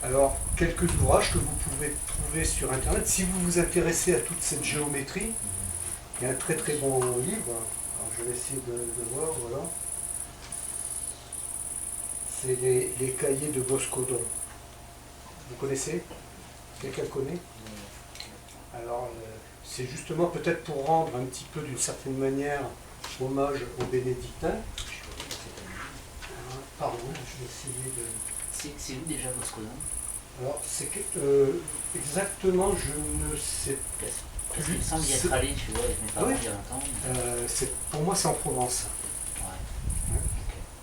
Alors, quelques ouvrages que vous pouvez trouver sur Internet, si vous vous intéressez à toute cette géométrie, il y a un très très bon livre. Alors, je vais essayer de voir, voilà. C'est les cahiers de Boscodon. Vous connaissez? Quelqu'un le connaît? Alors, c'est justement peut-être pour rendre un petit peu d'une certaine manière hommage aux bénédictins. Pardon, je vais essayer de... C'est où déjà Boscodon? Alors, c'est que, exactement, je ne sais Parce qu'il me semble y être allé, tu vois, avec mes parents Oui. il y a longtemps. pour moi, c'est en Provence. Ouais.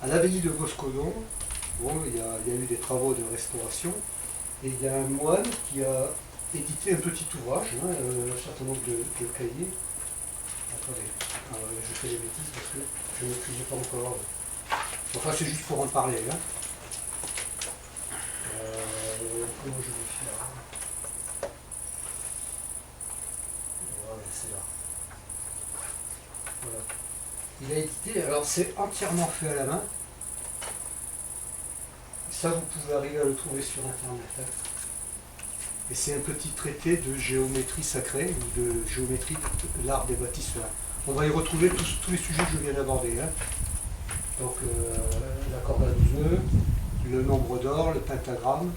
À l'abbaye de Boscodon, bon, il y a eu des travaux de restauration, et il y a un moine qui a édité un petit ouvrage, hein, un certain nombre de cahiers. Attendez, je fais des bêtises parce que je ne maîtrisais pas encore. Enfin, c'est juste pour en parler. Hein. Comment je vais faire? Voilà, c'est là. Voilà. Il a édité, alors c'est entièrement fait à la main. Ça, vous pouvez arriver à le trouver sur Internet. Hein. Et c'est un petit traité de géométrie sacrée, ou de géométrie de l'art des bâtisseurs. On va y retrouver tous les sujets que je viens d'aborder. Hein. Donc, la corde à 12 nœuds, le nombre d'or, le pentagramme,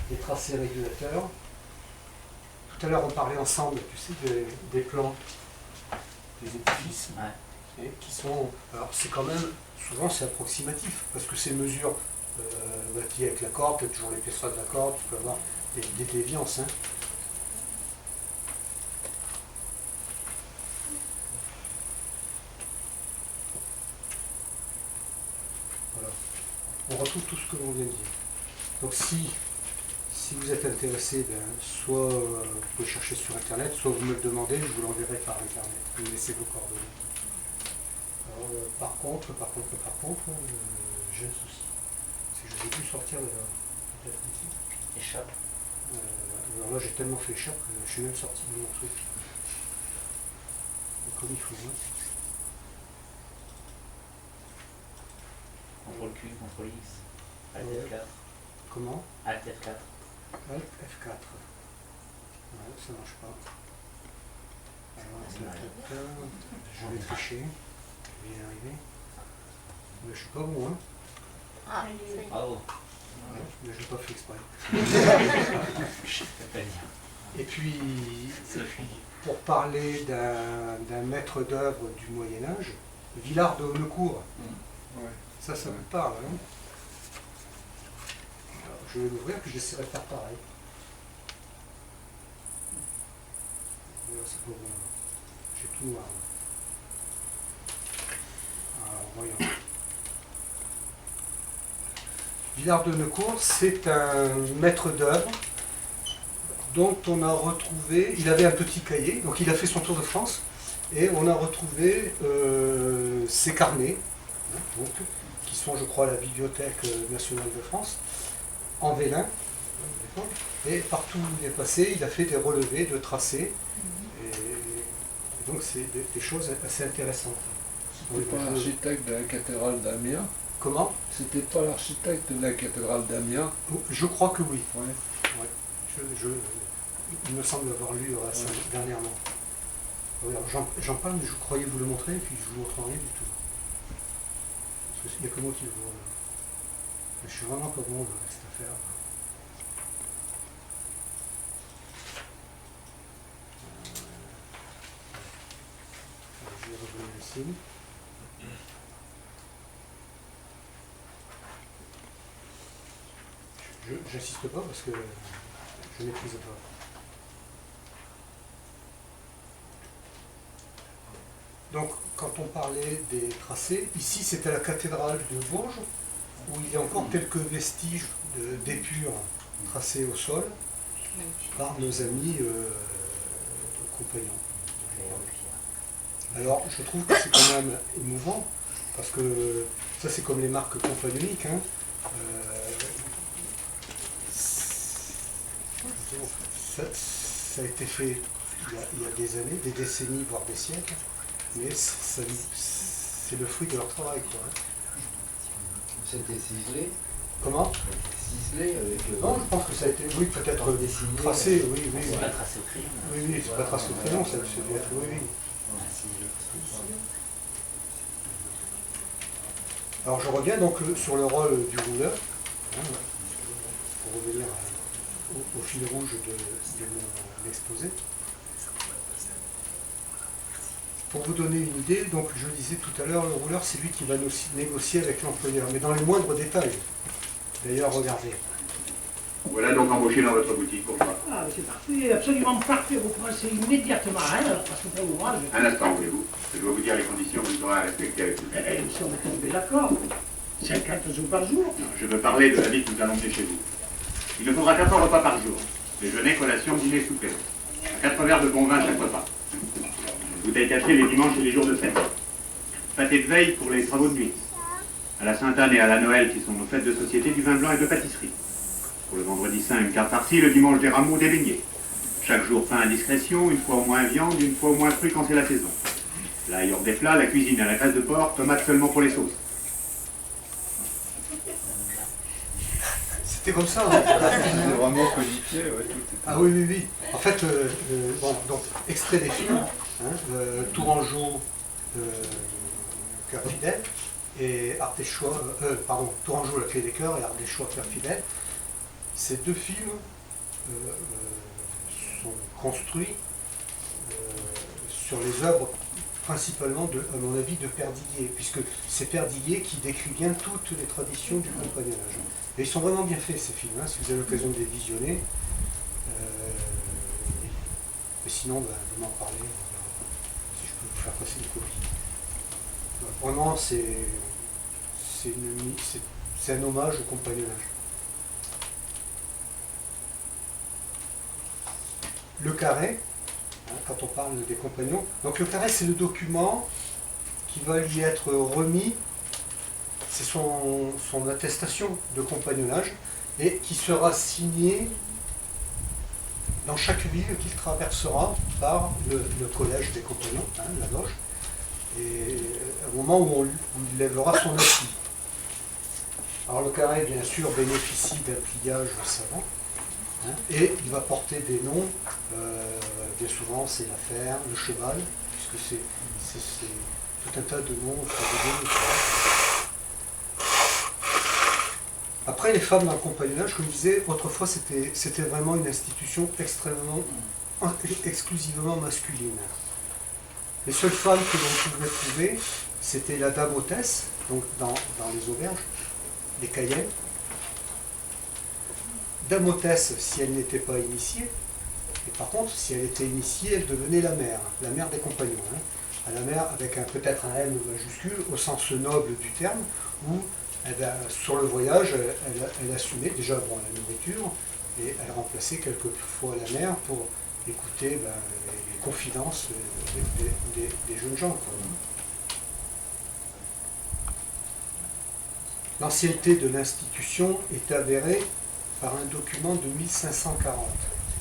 les tracés régulateurs. Tout à l'heure, on parlait ensemble, tu sais, des plans des édifices. Ouais. Et qui sont... Alors, c'est quand même... Souvent, c'est approximatif, parce que ces mesures bâties avec la corde, tu as toujours l'épaisseur de la corde, tu peux avoir des déviances. Hein. Voilà. On retrouve tout ce que l'on vient de dire. Donc, si vous êtes intéressé, ben, soit vous pouvez chercher sur Internet, soit vous me le demandez, je vous l'enverrai par Internet. Vous me laissez vos coordonnées. Alors, par contre, j'ai un souci. C'est que je n'ai plus sortir de la ici. Échappe. Alors là, j'ai tellement fait échappe que je suis même sorti de mon truc. Comme il faut. Hein. CTRL-Q, CTRL-X, Alt Ouais. F4. Comment? Alt F4. Alt F4. Ouais, ça marche pas. Alors, je vais tricher. Je vais y arriver. Mais je suis pas bon, hein. Ah, ça y est. Bravo. Ouais, mais je l'ai pas fait exprès. Je peux pas dire. Et puis, Sophie. pour parler d'un maître d'œuvre du Moyen-Âge, Villard de Honnecourt. Ouais. Ça vous parle, hein? Alors, je vais l'ouvrir, puis j'essaierai de faire pareil. Là, c'est pas bon. J'ai tout noir. Alors, voyons. Villard de Honnecourt, c'est un maître d'œuvre dont on a retrouvé, il avait un petit cahier, donc il a fait son tour de France, et on a retrouvé ses carnets, hein, donc, qui sont, je crois, à la Bibliothèque nationale de France, en vélin, et partout où il est passé, il a fait des relevés de tracés, et donc c'est des choses assez intéressantes. C'était pas l'architecte de la cathédrale d'Amiens? Comment? C'était pas l'architecte de la cathédrale d'Amiens? Je crois que oui. Ouais. Ouais. Il me semble avoir lu dernièrement. Alors, j'en parle, mais je croyais vous le montrer, et puis je vous montre rien du tout. Parce qu'il n'y a que moi qui le vois. Mais je suis vraiment pas bon dans cette affaire. Je vais revenir ici. J'insiste pas parce que je ne maîtrise pas. Donc, quand on parlait des tracés, ici c'était la cathédrale de Bourges, où il y a encore quelques vestiges d'épures tracées au sol par nos amis compagnons. Alors, je trouve que c'est quand même émouvant, parce que ça c'est comme les marques compagnoniques, hein. Ça a été fait il y a des années, des décennies, voire des siècles, mais c'est le fruit de leur travail, quoi. C'était ciselé. Comment? Ciselé avec le... Non, je pense que ça a été, oui, peut-être dessiné. tracé, oui, oui. C'est pas tracé au crayon. Oui, oui, c'est pas tracé au crayon, ça dû être, oui, oui. Alors je reviens donc sur le rôle du rouleur, hein, pour revenir au fil rouge de mon exposé. Pour vous donner une idée, donc je le disais tout à l'heure, le rouleur c'est lui qui va négocier avec l'employeur, mais dans les moindres détails. D'ailleurs, regardez. Voilà donc embauché dans votre boutique, pourquoi? Ah, c'est parfait, absolument parfait. Vous commencez immédiatement, hein, parce que pour moi, Un instant, voulez-vous? Je dois vous dire les conditions que vous aurez à respecter avec nous. nous sommes tombés d'accord. 50 jours par jour. Non, je veux parler de la vie que nous allons mener chez vous. Il nous faudra 4 repas par jour. Déjeuner, collation, dîner, souper. 4 verres de bon vin chaque repas. Une bouteille cachée les dimanches et les jours de fête. Pâté de veille pour les travaux de nuit. À la Sainte-Anne et à la Noël, qui sont nos fêtes de société, du vin blanc et de pâtisserie. Pour le vendredi saint, une carte farcie, le dimanche des rameaux, des beignets. Chaque jour, pain à discrétion, une fois au moins viande, une fois au moins fruits quand c'est la saison. L'ail hors des plats, la cuisine à la graisse de porc, tomates seulement pour les sauces. C'était comme ça. Hein. C'était vraiment codifié, ouais, tout était... Ah oui, oui, oui. En fait, bon, donc, extrait des films, hein, Tourangeau, Cœur fidèle, et Ardéchois, Tourangeau, La clé des cœurs, et Ardéchois, Cœur fidèle. Ces deux films sont construits sur les œuvres principalement, à mon avis, de Perdiguier, puisque c'est Perdiguier qui décrit bien toutes les traditions du compagnonnage. Et ils sont vraiment bien faits, ces films, hein, si vous avez l'occasion de les visionner. Mais sinon, vous m'en parlez, si je peux vous faire passer une copie. Vraiment, c'est un hommage au compagnonnage. Le carré, hein, quand on parle des compagnons, donc le carré, c'est le document qui va lui être remis, c'est son attestation de compagnonnage, et qui sera signé dans chaque ville qu'il traversera par le collège des compagnons, hein, la loge, et au moment où il lèvera son appui. Alors le carré, bien sûr, bénéficie d'un pliage savant, hein, et il va porter des noms, bien souvent c'est la ferme, le cheval, puisque c'est tout un tas de noms frappés. Après, les femmes dans le compagnonnage, comme je disais, autrefois c'était vraiment une institution exclusivement masculine. Les seules femmes que l'on pouvait trouver, c'était la dame hôtesse, donc dans les auberges, les cayennes. Dame hôtesse si elle n'était pas initiée, et par contre, si elle était initiée, elle devenait la mère des compagnons. Hein. À la mère avec peut-être un M majuscule, au sens noble du terme, où sur le voyage, elle assumait déjà la nourriture, et elle remplaçait quelquefois la mère pour écouter les confidences des jeunes gens. Quoi. L'ancienneté de l'institution est avérée par un document de 1540.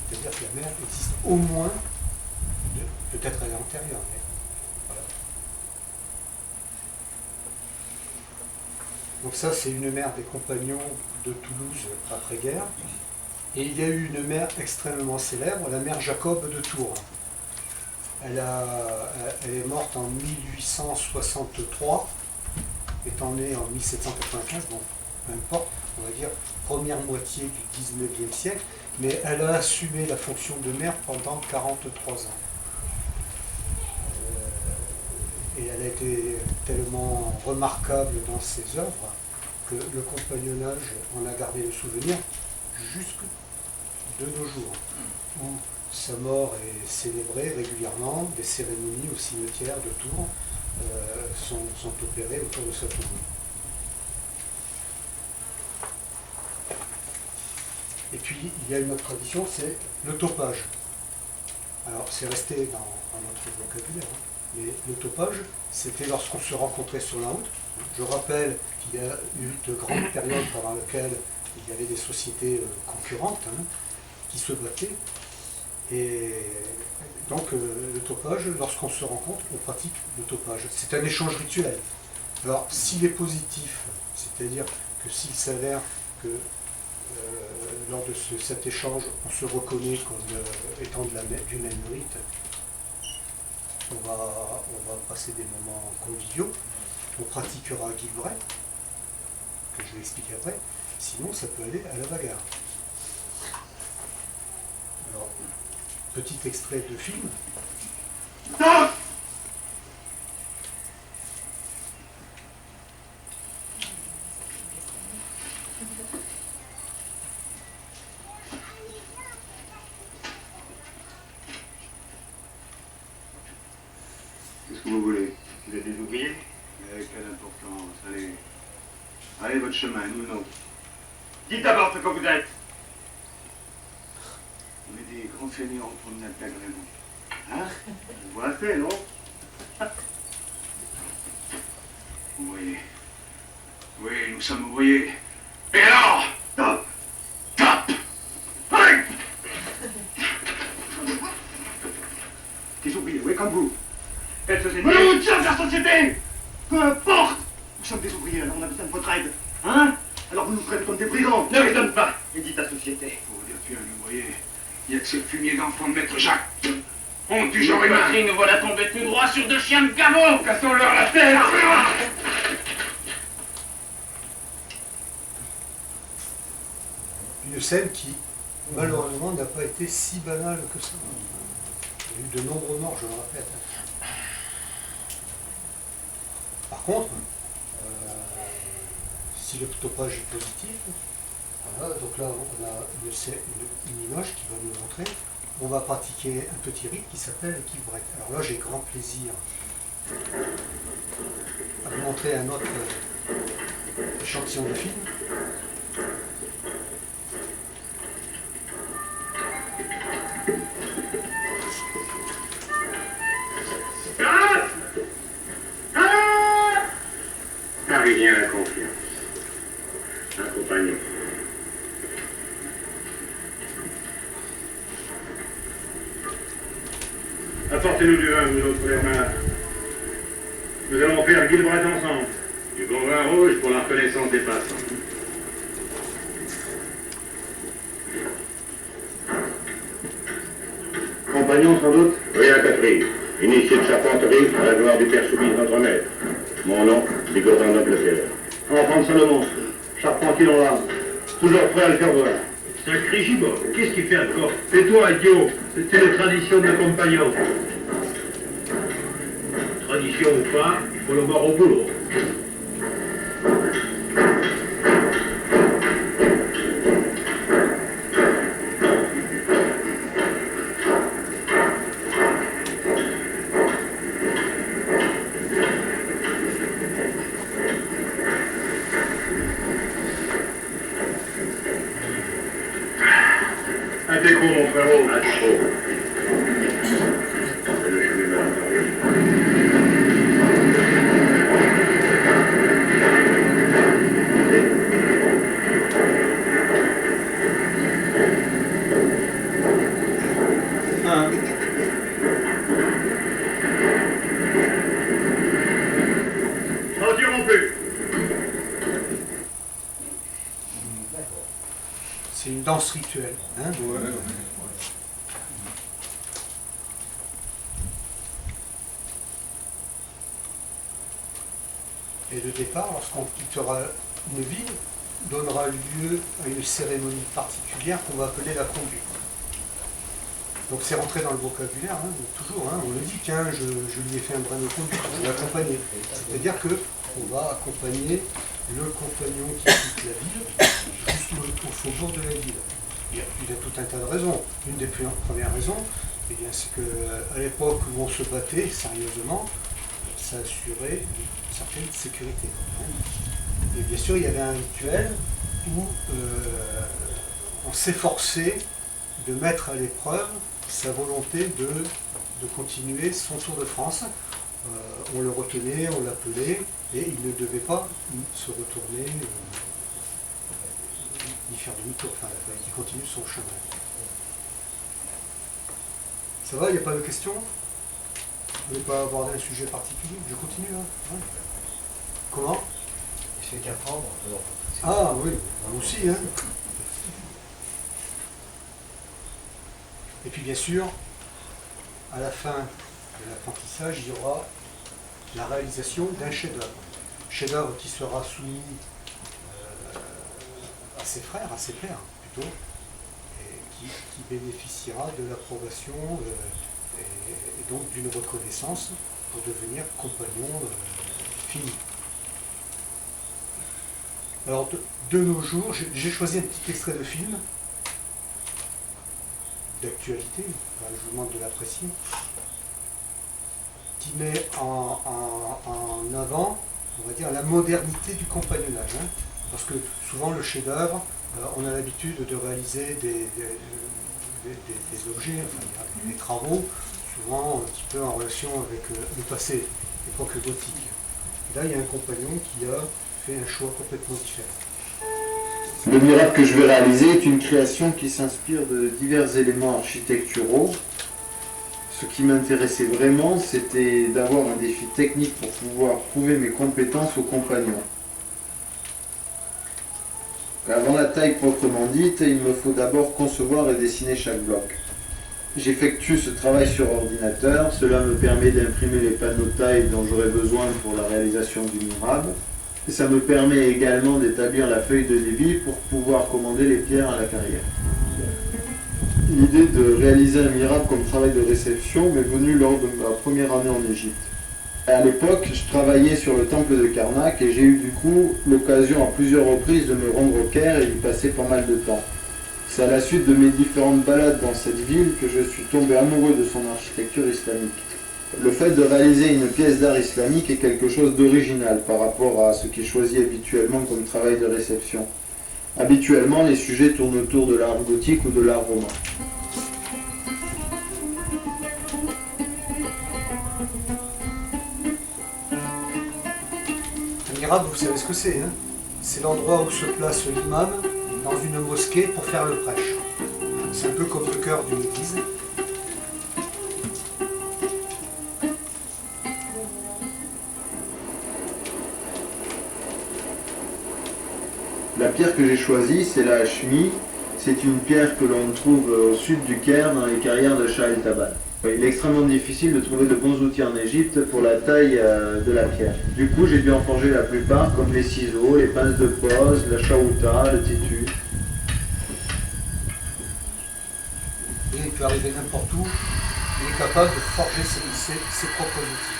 C'est-à-dire que la mère existe au moins, peut-être elle est antérieure, mais voilà. Donc ça, c'est une mère des compagnons de Toulouse après-guerre. Et il y a eu une mère extrêmement célèbre, la mère Jacob de Tours. Elle est morte en 1863, étant née en 1795, bon, peu importe, on va dire première moitié du 19e siècle, mais elle a assumé la fonction de mère pendant 43 ans. Et elle a été tellement remarquable dans ses œuvres que le compagnonnage en a gardé le souvenir jusque de nos jours, où sa mort est célébrée régulièrement, des cérémonies au cimetière de Tours sont opérées autour de sa tombe. Et puis, il y a une autre tradition, c'est le topage. Alors, c'est resté dans notre vocabulaire, hein, mais le topage, c'était lorsqu'on se rencontrait sur la route. Je rappelle qu'il y a eu de grandes périodes pendant lesquelles il y avait des sociétés concurrentes hein, qui se battaient. Et donc, le topage, lorsqu'on se rencontre, on pratique le topage. C'est un échange rituel. Alors, s'il est positif, c'est-à-dire que s'il s'avère que lors de cet échange, on se reconnaît comme étant du même rite, on va passer des moments conviviaux, on pratiquera Guilbret, que je vais expliquer après, sinon ça peut aller à la bagarre. Alors, petit extrait de film. Qu'est-ce que vous voulez? Vous êtes des ouvriers? Mais quelle importance, allez. Allez votre chemin, nous non. Dites d'abord ce que vous êtes. On est des grands fainéants pour une agrément. Hein? On voit assez, non? Ouvriers. Oui, nous sommes ouvriers. Et alors? Top! Top! Allez! Des ouvriers, oui, comme vous. Quelle société? Mais où tient la société? Peu importe! Nous sommes des ouvriers, alors on a besoin de votre aide. Hein? Alors vous nous traitez comme des brigands. Ne raisonne pas et dites à société. Pour dire tu es un ouvrier, il n'y a que ce fumier d'enfant de maître Jacques. Honte du genre humain. Nous voilà tombés tout droit sur deux chiens de caveau. Cassons-leur la tête. Une scène qui, malheureusement, n'a pas été si banale que ça. Il y a eu de nombreux morts, je le répète. Par contre, si le topage est positif, voilà, donc là on a une image qui va nous montrer. On va pratiquer un petit rite qui s'appelle le Guilbret. Alors là j'ai grand plaisir à vous montrer un autre échantillon de film. Paris vient la confiance. Un compagnon. Apportez-nous du vin, vous autres frères malades. Nous allons faire Guilbret ensemble. Du bon vin rouge pour la reconnaissance des passants. compagnon, sans doute? Oui, un Catherine. Initié de charpenterie à la gloire du père Soubise, notre maître. Mon nom, Bigourdin d'Angleterre. Enfant de Salomon, charpentier dans l'âme. Toujours prêt à le faire voir. Sacré gibon, qu'est-ce qu'il fait encore? Et toi, idiot, c'est une tradition de compagnon. Tradition ou pas, il faut le voir au boulot. Un déco, mon frérot. Un déco. C'est le chemin. N'en dirons plus. C'est une danse rituelle. Hein. Et le départ, lorsqu'on quittera une ville, donnera lieu à une cérémonie particulière qu'on va appeler la conduite. Donc c'est rentré dans le vocabulaire, hein, toujours, hein, on le dit, tiens, je lui ai fait un brin de conduite, je vais l'accompagner. C'est-à-dire qu'on va accompagner le compagnon qui quitte la ville jusqu'au faubourg de la ville. Il y a tout un tas de raisons. Une des premières raisons, eh bien, c'est qu'à l'époque où on se battait sérieusement, ça assurait une certaine sécurité. Hein. Et bien sûr, il y avait un rituel où on s'efforçait de mettre à l'épreuve sa volonté de continuer son Tour de France. On le retenait, on l'appelait, et il ne devait pas se retourner, ni faire demi-tour, enfin, il continue son chemin. Ça va, il n'y a pas de questions? Vous ne voulez pas aborder un sujet particulier? Je continue, hein? Ouais. Comment? Je fais qu'apprendre. Ah oui, moi aussi, hein. Et puis bien sûr, à la fin de l'apprentissage, il y aura la réalisation d'un chef-d'œuvre. Chef-d'œuvre qui sera soumis à ses frères, à ses pairs plutôt, et qui bénéficiera de l'approbation et donc d'une reconnaissance pour devenir compagnon fini. Alors de nos jours, j'ai choisi un petit extrait de film d'actualité, enfin, je vous demande de l'apprécier, qui met en avant, on va dire, la modernité du compagnonnage. Hein, parce que souvent le chef-d'œuvre, on a l'habitude de réaliser des objets, enfin, des travaux, souvent un petit peu en relation avec le passé, l'époque gothique. Et là, il y a un compagnon qui a fait un choix complètement différent. Le miracle que je vais réaliser est une création qui s'inspire de divers éléments architecturaux. Ce qui m'intéressait vraiment, c'était d'avoir un défi technique pour pouvoir prouver mes compétences aux compagnons. Avant la taille proprement dite, il me faut d'abord concevoir et dessiner chaque bloc. J'effectue ce travail sur ordinateur, cela me permet d'imprimer les panneaux de taille dont j'aurai besoin pour la réalisation du murable. Et ça me permet également d'établir la feuille de débit pour pouvoir commander les pierres à la carrière. L'idée de réaliser un miracle comme travail de réception m'est venue lors de ma première année en Égypte. À l'époque, je travaillais sur le temple de Karnak et j'ai eu du coup l'occasion à plusieurs reprises de me rendre au Caire et d'y passer pas mal de temps. C'est à la suite de mes différentes balades dans cette ville que je suis tombé amoureux de son architecture islamique. Le fait de réaliser une pièce d'art islamique est quelque chose d'original par rapport à ce qui est choisi habituellement comme travail de réception. Habituellement, les sujets tournent autour de l'art gothique ou de l'art roman. Un miracle, vous savez ce que c'est, hein? C'est l'endroit où se place l'imam dans une mosquée pour faire le prêche. C'est un peu comme le cœur d'une église. La pierre que j'ai choisie, c'est la Hachmi. C'est une pierre que l'on trouve au sud du Caire, dans les carrières de Shah el-Tabal. Il est extrêmement difficile de trouver de bons outils en Égypte pour la taille de la pierre. Du coup, j'ai dû en forger la plupart, comme les ciseaux, les pinces de pose, la chaouta, le titu. Et il peut arriver n'importe où, il est capable de forger ses propres outils.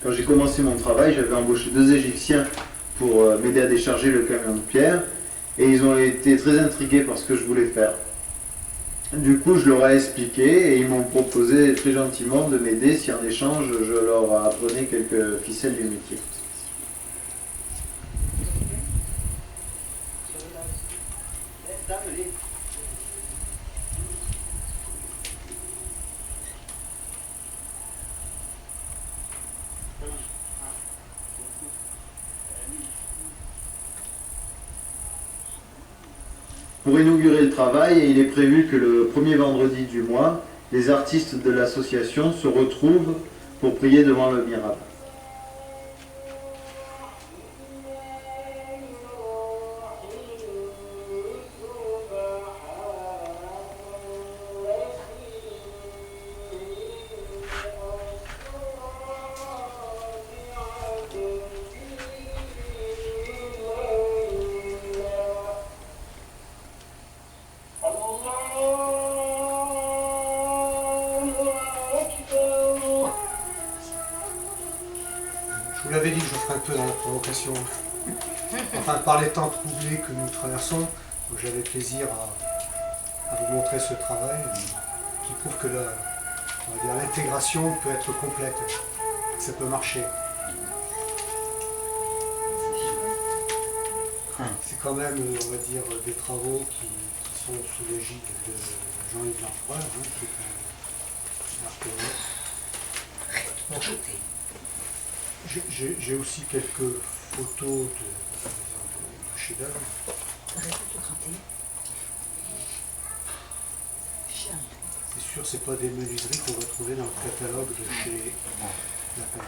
Quand j'ai commencé mon travail, j'avais embauché 2 Égyptiens pour m'aider à décharger le camion de pierre, et ils ont été très intrigués par ce que je voulais faire. Du coup, je leur ai expliqué et ils m'ont proposé très gentiment de m'aider si en échange je leur apprenais quelques ficelles du métier. Pour inaugurer le travail, il est prévu que le premier vendredi du mois, les artistes de l'association se retrouvent pour prier devant le mihrab. Je vous l'avais dit que je ferais un peu dans la provocation. Enfin, par les temps troublés que nous traversons, j'avais plaisir à vous montrer ce travail qui prouve que l'intégration peut être complète, que ça peut marcher. C'est quand même, on va dire, des travaux qui sont sous l'égide de Jean-Yves Lafroy, qui est un archéologue. J'ai aussi quelques photos de chefs-d'œuvre. C'est sûr, c'est pas des menuiseries qu'on va trouver dans le catalogue de chez Lapin.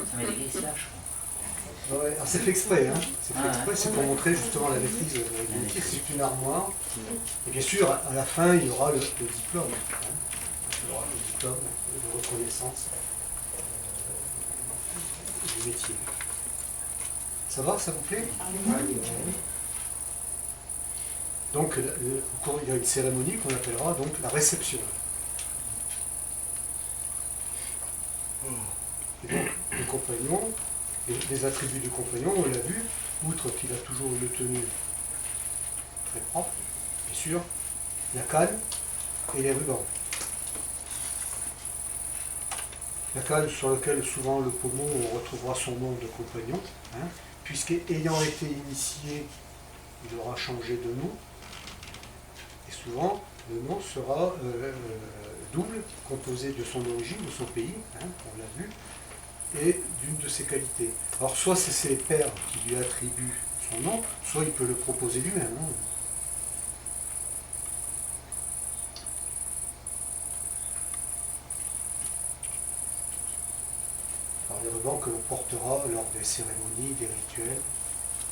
Ça met des glissages, je crois. Ouais, c'est fait exprès, hein. C'est fait exprès, c'est pour montrer justement la maîtrise de la métier. C'est une armoire. Et bien sûr, à la fin, il y aura le diplôme. Il y aura le diplôme de reconnaissance du métier. Ça va, ça vous plaît? Donc, il y a une cérémonie qu'on appellera donc la réception. Et donc, le compagnon, et les attributs du compagnon, on l'a vu, outre qu'il a toujours une tenue très propre, bien sûr, la canne et les rubans. La canne sur laquelle souvent le pommeau, on retrouvera son nom de compagnon, hein, puisqu'ayant été initié, il aura changé de nom, et souvent le nom sera double, composé de son origine, de son pays, hein, on l'a vu, et d'une de ses qualités. Alors soit c'est ses pairs qui lui attribuent son nom, soit il peut le proposer lui-même. Hein. Alors les rubans que l'on portera lors des cérémonies, des rituels.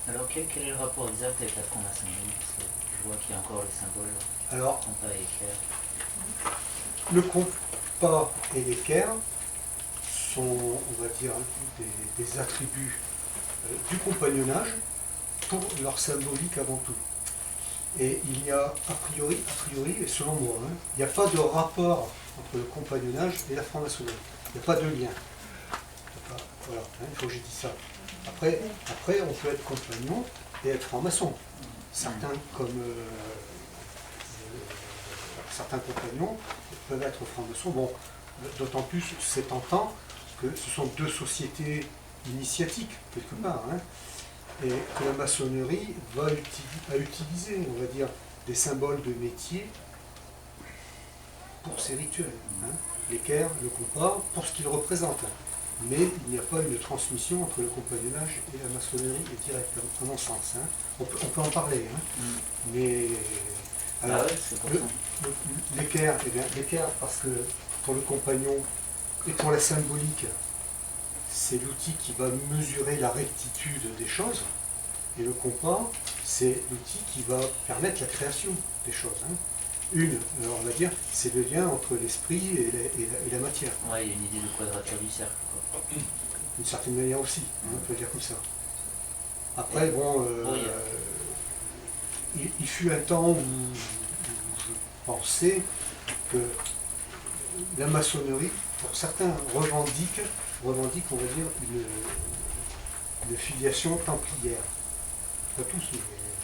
Alors quel est le rapport exact avec la franc-maçonnerie? Parce que je vois qu'il y a encore les symboles. Alors, compas et équerre. Le compas et l'équerre sont, on va dire, des attributs du compagnonnage pour leur symbolique avant tout. Et il y a, a priori, et selon moi, hein, il n'y a pas de rapport entre le compagnonnage et la franc-maçonnerie. Il n'y a pas de lien. Voilà, hein, il faut que j'ai dit ça. Après, on peut être compagnon et être franc-maçon. Certains, comme certains compagnons, peuvent être francs-maçons. Bon, d'autant plus c'est tentant que ce sont deux sociétés initiatiques, quelque part, hein, et que la maçonnerie a utilisé, on va dire, des symboles de métier pour ses rituels. Hein. L'équerre, le compas, pour ce qu'ils représentent. mais il n'y a pas une transmission entre le compagnonnage et la maçonnerie directe, à mon sens. Hein. On peut en parler, hein. Mais alors, l'équerre, eh bien, l'équerre, parce que pour le compagnon et pour la symbolique, c'est l'outil qui va mesurer la rectitude des choses, et le compas, c'est l'outil qui va permettre la création des choses. Hein. On va dire, c'est le lien entre l'esprit et la matière. Ouais, il y a une idée de quadrature du cercle, quoi. D'une certaine manière aussi, hein, on peut dire comme ça. Après, bon, il fut un temps où je pensais que la maçonnerie, pour certains, revendique, on va dire, une filiation templière. Pas tous, mais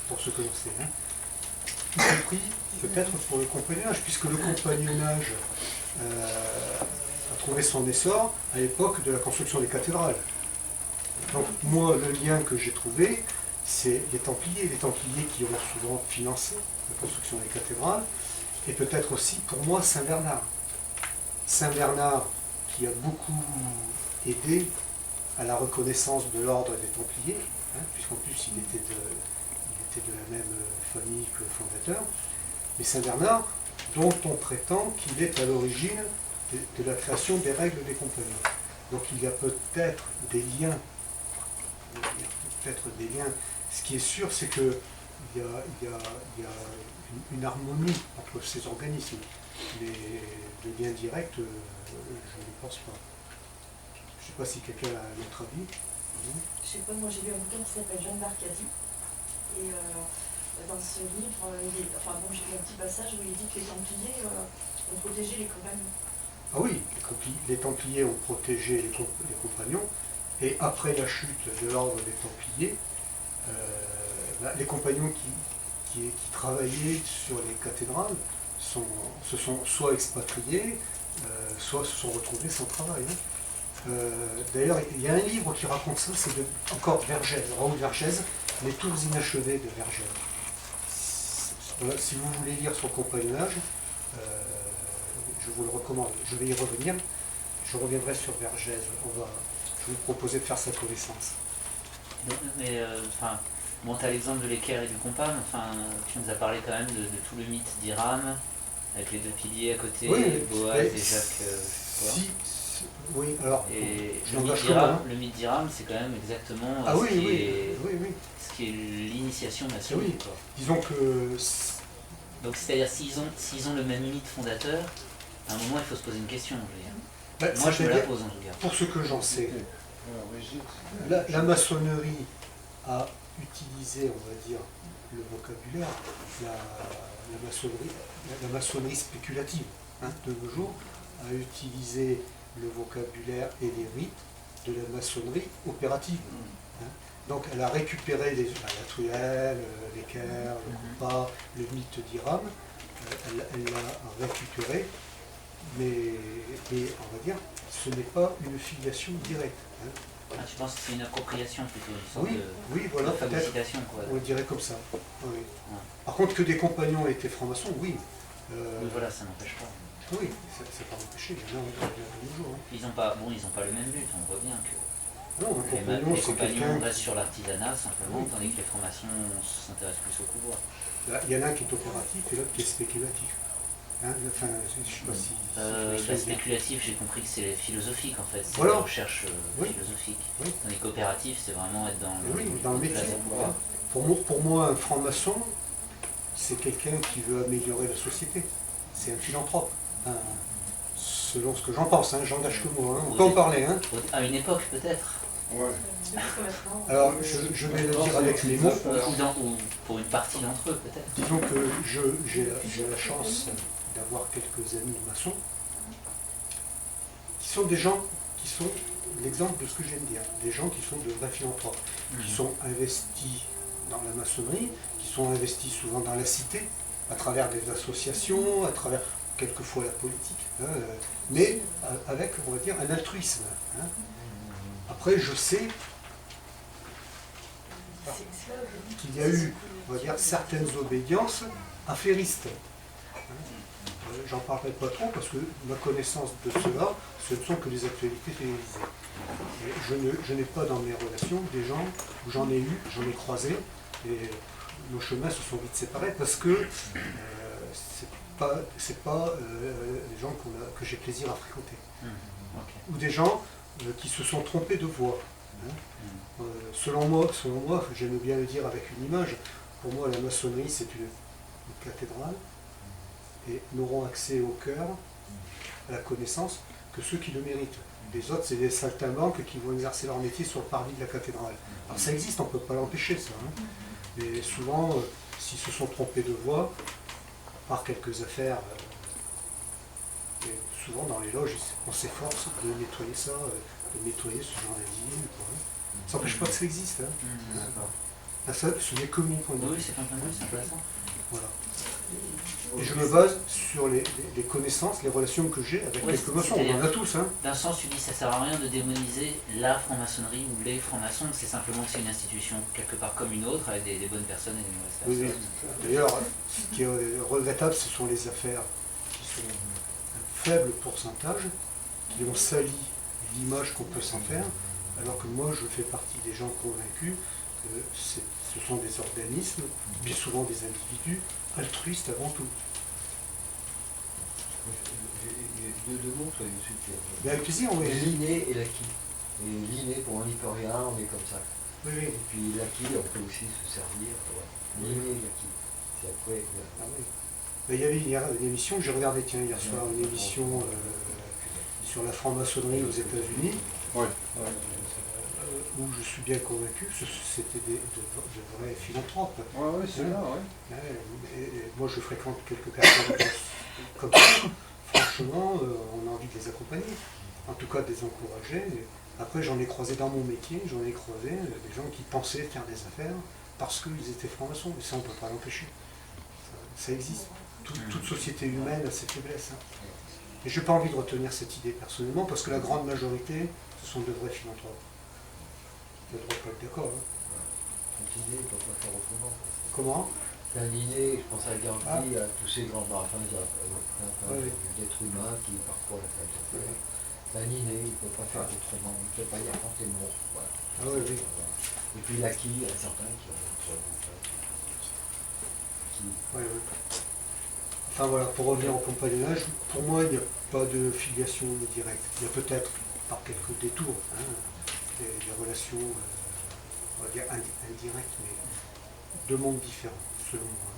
pour ceux que j'en sais. Hein. Y compris peut-être pour le compagnonnage, puisque le compagnonnage a trouvé son essor à l'époque de la construction des cathédrales. Donc moi, le lien que j'ai trouvé, c'est les Templiers qui ont souvent financé la construction des cathédrales, et peut-être aussi pour moi Saint-Bernard. Saint-Bernard qui a beaucoup aidé à la reconnaissance de l'ordre des Templiers, hein, puisqu'en plus il était de la même famille que le fondateur, mais Saint-Bernard, dont on prétend qu'il est à l'origine de la création des règles des compagnons. Donc il y a peut-être des liens. Ce qui est sûr, c'est qu'il y a une harmonie entre ces organismes. Mais de lien direct, je ne pense pas. Je ne sais pas si quelqu'un a un autre avis. Je sais pas, moi j'ai lu un bouquin qui s'appelle Jeanne d'Arcadie. Et dans ce livre, j'ai lu un petit passage où il dit que les Templiers ont protégé les compagnons. Ah oui, les Templiers ont protégé les compagnons, et après la chute de l'ordre des Templiers, les compagnons qui travaillaient sur les cathédrales se sont soit expatriés, soit se sont retrouvés sans travail. Hein. D'ailleurs, il y a un livre qui raconte ça, c'est encore Vergès, Raoul Vergès, Les tours inachevées de Vergès. Si vous voulez lire son compagnonnage, je vous le recommande. Je vais y revenir. Je reviendrai sur Vergès. Je vais vous proposer de faire sa connaissance. Mais bon, tu as l'exemple de l'équerre et du compas, mais tu nous as parlé quand même de tout le mythe d'Hiram, avec les deux piliers à côté, Boaz et Jacques. Oui, alors, et le mythe d'Hiram, c'est quand même exactement ce qui est l'initiation maçonnique. Oui. Disons que... Donc c'est-à-dire, s'ils ont le même mythe fondateur, à un moment, il faut se poser une question. Je veux dire. Moi, je me la pose en tout cas. Pour ce que j'en sais, la maçonnerie a utilisé, on va dire, le vocabulaire, la maçonnerie spéculative, hein, de nos jours, a utilisé le vocabulaire et les rites de la maçonnerie opérative. Hein. Donc elle a récupéré la truelle, l'équerre, le compas, le mythe d'Hiram, elle l'a récupéré, mais on va dire, ce n'est pas une filiation directe. Hein. Ah, tu penses que c'est une appropriation plutôt, une sorte voilà, de phagocytation, quoi. On dirait comme ça. Oui. Ouais. Par contre, que des compagnons étaient francs-maçons, oui. Mais voilà, ça n'empêche pas. Oui, c'est pas empêché, il y en a tous les jours. Hein. Ils n'ont pas le même but, on voit bien que non, les compagnons restent sur l'artisanat simplement, tandis que les francs-maçons s'intéressent plus au pouvoir. Il y en a un qui est opératif et l'autre qui est spéculatif. Hein, enfin, je sais pas si spéculatif, j'ai compris que c'est philosophique en fait, c'est voilà. une recherche philosophique. Oui. Tandis qu'opératif, c'est vraiment être dans le métier. Voilà. Pour moi, un franc-maçon, c'est quelqu'un qui veut améliorer la société. C'est un philanthrope. Selon ce que j'en pense, hein, j'engage que moi. Hein. On peut en parler. Hein. À une époque, peut-être. Ouais. Alors, je vais le dire avec les mots. Ou pour une partie d'entre eux, peut-être. Disons que j'ai la chance d'avoir quelques amis maçons qui sont des gens qui sont l'exemple de ce que je viens de dire. Des gens qui sont de vrais philanthropes, qui sont investis dans la maçonnerie, qui sont investis souvent dans la cité, à travers des associations, à travers quelquefois la politique, hein, mais avec, on va dire, un altruisme. Hein. Après, je sais qu'il y a eu, on va dire, certaines obédiences affairistes. Hein. j'en parlerai pas trop parce que ma connaissance de cela, ce ne sont que des actualités télévisées. Je n'ai pas dans mes relations des gens où j'en ai eu, j'en ai croisé, et nos chemins se sont vite séparés parce que c'est pas les gens que j'ai plaisir à fréquenter. Ou des gens qui se sont trompés de voie. Hein. Selon moi, j'aime bien le dire avec une image, pour moi la maçonnerie c'est une cathédrale, et n'auront accès au cœur, à la connaissance, que ceux qui le méritent. Les autres, c'est des saltimbanques qui vont exercer leur métier sur le parvis de la cathédrale. Alors ça existe, on ne peut pas l'empêcher ça. Hein. Mais souvent, s'ils se sont trompés de voie, par quelques affaires, et souvent dans les loges, on s'efforce de nettoyer ça, de nettoyer ce genre d'individu. Ça n'empêche pas que ça existe. Hein. Ça, ce n'est que mon point de vue. Oui, c'est un point de vue, c'est intéressant. Voilà. Et je me base sur les connaissances, les relations que j'ai avec quelques maçons. On en a tous. Hein. D'un sens, tu dis que ça ne sert à rien de démoniser la franc-maçonnerie ou les francs-maçons, c'est simplement que c'est une institution quelque part comme une autre, avec des bonnes personnes et des mauvaises personnes. Oui. D'ailleurs, ce qui est regrettable, ce sont les affaires qui sont un faible pourcentage, qui ont sali l'image qu'on peut s'en faire, alors que moi, je fais partie des gens convaincus que ce sont des organismes, bien souvent des individus, altruistes avant tout. Deux mots, toi, de suite. Mais avec plaisir, oui. L'inné et l'acquis. Et l'inné, pour un n'y peut rien, on est comme ça. Oui, oui. Et puis l'acquis, on peut aussi se servir. Ouais. L'inné et l'acquis. C'est après. Ah oui. Il y avait une émission, j'ai regardé hier soir, une émission sur la franc-maçonnerie aux États-Unis. Ouais. Où je suis bien convaincu que c'était de vrais philanthropes. Oui, c'est là, oui. Et moi, je fréquente quelques personnes comme ça. Franchement, on a envie de les accompagner, en tout cas de les encourager. Et après, j'en ai croisé dans mon métier, des gens qui pensaient faire des affaires parce qu'ils étaient francs-maçons. Et ça, on ne peut pas l'empêcher. Ça existe. Toute société humaine a ses faiblesses. Hein. Et je n'ai pas envie de retenir cette idée personnellement, parce que la grande majorité, ce sont de vrais philanthropes. Je ne devrais pas être d'accord. Hein. Cette idée, il ne peut pas faire autrement. Comment? C'est un idée, je pense, à garantie à tous ces grands marathons d'êtres humains qui parfois la font faire. C'est un inné, il ne peut pas faire autrement, il ne peut pas y apporter mort. Voilà. Ah oui, oui. Et puis l'acquis, il y a certains qui ont oui. Enfin voilà, pour revenir au compagnonnage, pour moi il n'y a pas de filiation directe. Il y a peut-être par quelques détours des relations, on va dire indirectes, mais deux mondes différents, selon moi.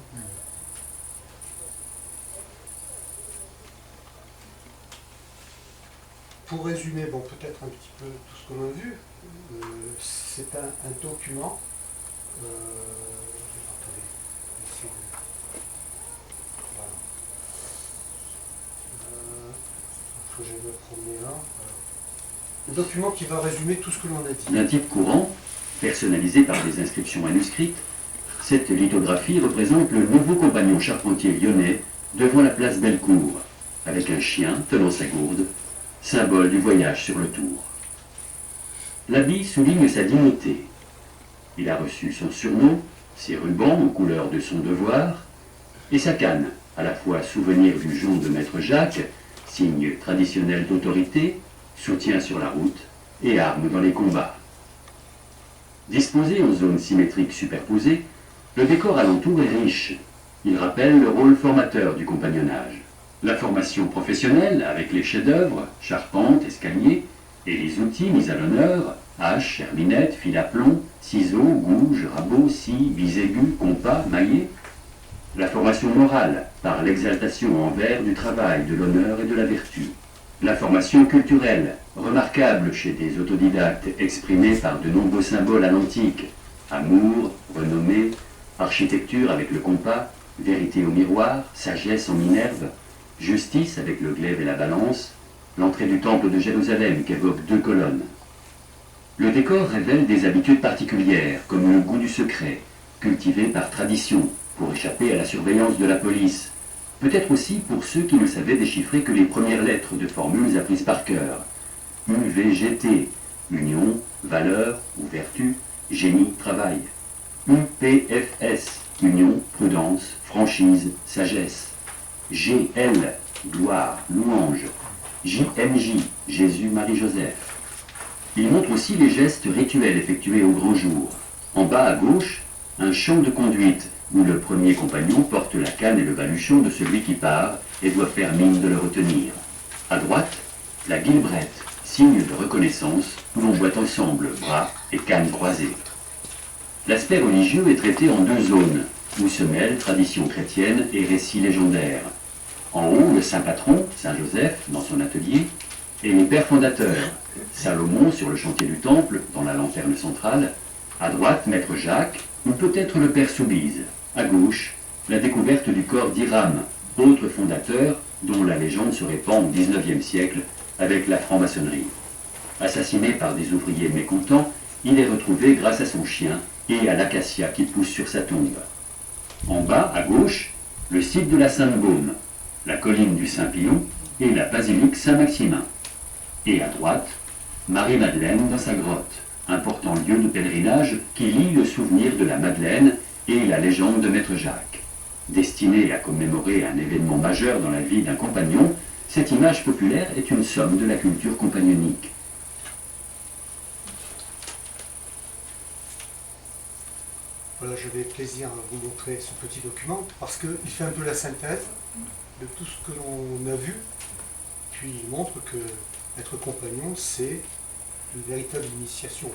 Pour résumer, bon, peut-être un petit peu tout ce qu'on a vu, c'est un document. Attendez, essayer de... Voilà. Faut que j'aille me promener là. Un document qui va résumer tout ce que l'on a dit. D'un type courant, personnalisé par des inscriptions manuscrites, cette lithographie représente le nouveau compagnon charpentier lyonnais devant la place Bellecour, avec un chien tenant sa gourde, symbole du voyage sur le Tour. L'habit souligne sa dignité. Il a reçu son surnom, ses rubans aux couleurs de son devoir, et sa canne, à la fois souvenir du jonc de Maître Jacques, signe traditionnel d'autorité, soutien sur la route et arme dans les combats. Disposé en zones symétriques superposées, le décor alentour est riche. Il rappelle le rôle formateur du compagnonnage. La formation professionnelle, avec les chefs-d'œuvre, charpente, escalier, et les outils mis à l'honneur, hache, herminette, fil à plomb, ciseaux, gouges, rabots, scie, bisaigus, compas, maillet. La formation morale, par l'exaltation envers du travail, de l'honneur et de la vertu. La formation culturelle, remarquable chez des autodidactes exprimée par de nombreux symboles à l'antique, amour, renommée, architecture avec le compas, vérité au miroir, sagesse en Minerve, justice avec le glaive et la balance, l'entrée du temple de Jérusalem qu'évoquent deux colonnes. Le décor révèle des habitudes particulières, comme le goût du secret, cultivé par tradition, pour échapper à la surveillance de la police, peut-être aussi pour ceux qui ne savaient déchiffrer que les premières lettres de formules apprises par cœur. UVGT, union, valeur ou vertu, génie, travail. UPFS, union, prudence, franchise, sagesse. GL, gloire, louange, JMJ, Jésus, Marie, Joseph. Il montre aussi les gestes rituels effectués au grand jour. En bas à gauche, un chant de conduite où le premier compagnon porte la canne et le baluchon de celui qui part et doit faire mine de le retenir. À droite, la guilbrette, signe de reconnaissance où l'on boit ensemble, bras et cannes croisées. L'aspect religieux est traité en deux zones, où se mêlent tradition chrétienne et récits légendaires. En haut, le saint patron, Saint Joseph, dans son atelier, et les pères fondateurs, Salomon sur le chantier du temple, dans la lanterne centrale, à droite, maître Jacques, ou peut-être le père Soubise. À gauche, la découverte du corps d'Hiram, autre fondateur dont la légende se répand au XIXe siècle avec la franc-maçonnerie. Assassiné par des ouvriers mécontents, il est retrouvé grâce à son chien et à l'acacia qui pousse sur sa tombe. En bas, à gauche, le site de la Sainte-Baume, la colline du Saint-Pion et la basilique Saint-Maximin. Et à droite, Marie-Madeleine dans sa grotte, important lieu de pèlerinage qui lie le souvenir de la Madeleine et la légende de Maître Jacques. Destinée à commémorer un événement majeur dans la vie d'un compagnon, cette image populaire est une somme de la culture compagnonique. Voilà, j'avais plaisir à vous montrer ce petit document parce qu'il fait un peu la synthèse de tout ce que l'on a vu, puis il montre que être compagnon, c'est une véritable initiation.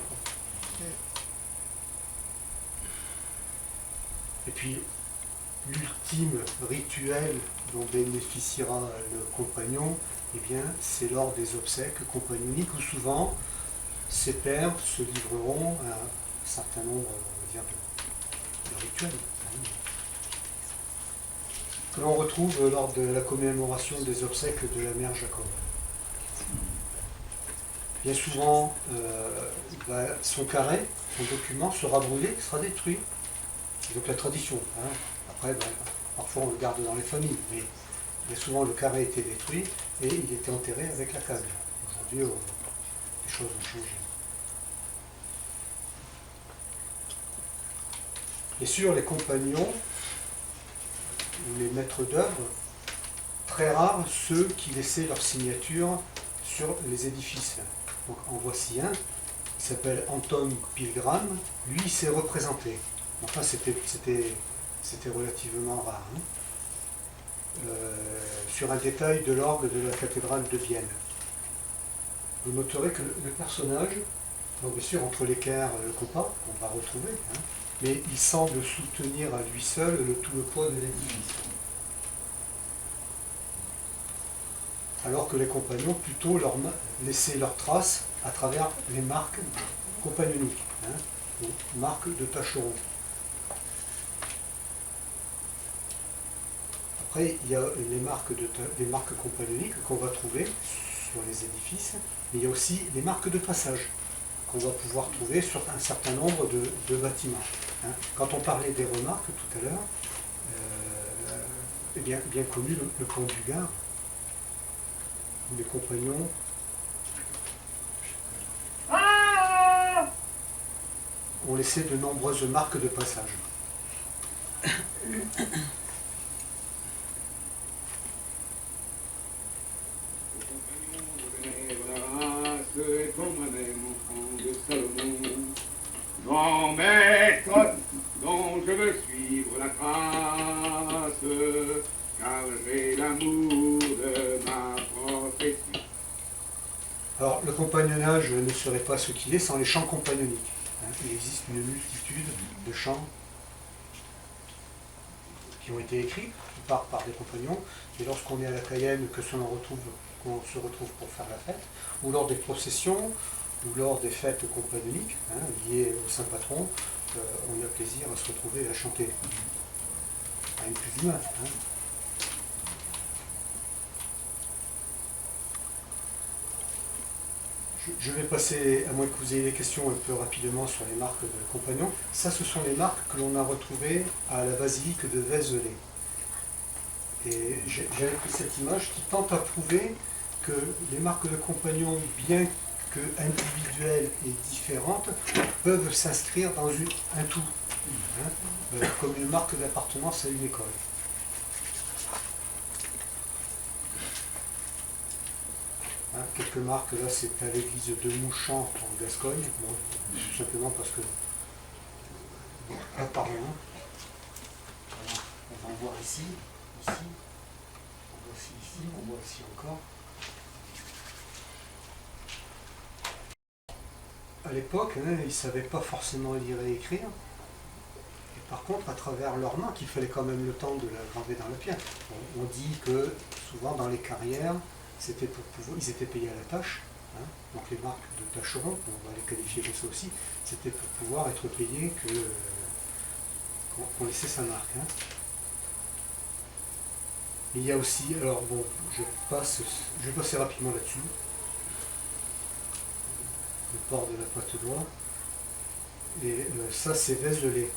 Et puis, l'ultime rituel dont bénéficiera le compagnon, eh bien, c'est lors des obsèques compagnoniques où souvent ces pères se livreront à un certain nombre, on va dire, de rituels que l'on retrouve lors de la commémoration des obsèques de la mère Jacob. Bien souvent, son carré, son document sera brûlé, sera détruit. C'est donc la tradition. Après, parfois on le garde dans les familles, mais bien souvent le carré était détruit et il était enterré avec la canne. Aujourd'hui, les choses ont changé. Et sur les compagnons, ou les maîtres d'œuvre, très rares ceux qui laissaient leur signature sur les édifices. Donc en voici un, il s'appelle Anton Pilgram, lui il s'est représenté. Enfin c'était relativement rare. Sur un détail de l'orgue de la cathédrale de Vienne. Vous noterez que le personnage, donc bien sûr entre l'équerre et le compas, qu'on va retrouver, mais il semble soutenir à lui seul tout le poids de l'édifice. Alors que les compagnons plutôt laissaient leurs traces à travers les marques compagnoniques, ou marques de tâcherons. Après, il y a les marques compagnoniques qu'on va trouver sur les édifices, mais il y a aussi les marques de passage qu'on va pouvoir trouver sur un certain nombre de bâtiments. Quand on parlait des remarques tout à l'heure, bien connu le pont du Gard, où les compagnons ont laissé de nombreuses marques de passage. Grand maître, dont je veux suivre la trace, car j'ai l'amour de ma profession. Alors, le compagnonnage ne serait pas ce qu'il est sans les chants compagnoniques. Il existe une multitude de chants qui ont été écrits par des compagnons, et lorsqu'on est à la Cayenne, qu'on se retrouve pour faire la fête, ou lors des processions, ou lors des fêtes compagnoniques, liées au Saint Patron, on a plaisir à se retrouver et à chanter. Rien de plus humain. Je vais passer, à moins que vous ayez des questions, un peu rapidement sur les marques de compagnons. Ça, ce sont les marques que l'on a retrouvées à la basilique de Vézelay. Et j'avais pris cette image qui tente à prouver que les marques de compagnons, bien que individuelles et différentes, peuvent s'inscrire dans un tout, comme une marque d'appartenance à une école. Hein, quelques marques, là c'est à l'église de Mouchamp en Gascogne, bon, tout simplement parce que pas par loin. Voilà, on va en voir ici, on voit ici, on voit ici encore. À l'époque, hein, ils ne savaient pas forcément lire et écrire. Et par contre, à travers leur marque, il fallait quand même le temps de la graver dans la pierre. On dit que souvent dans les carrières, c'était pour pouvoir, ils étaient payés à la tâche. Hein, donc les marques de tâcherons, on va les qualifier de ça aussi, c'était pour pouvoir être payé qu'on laissait sa marque. Hein. Il y a aussi, alors bon, je vais passer rapidement là-dessus. Le port de la pâte d'oie. Et ça, c'est Vézelay.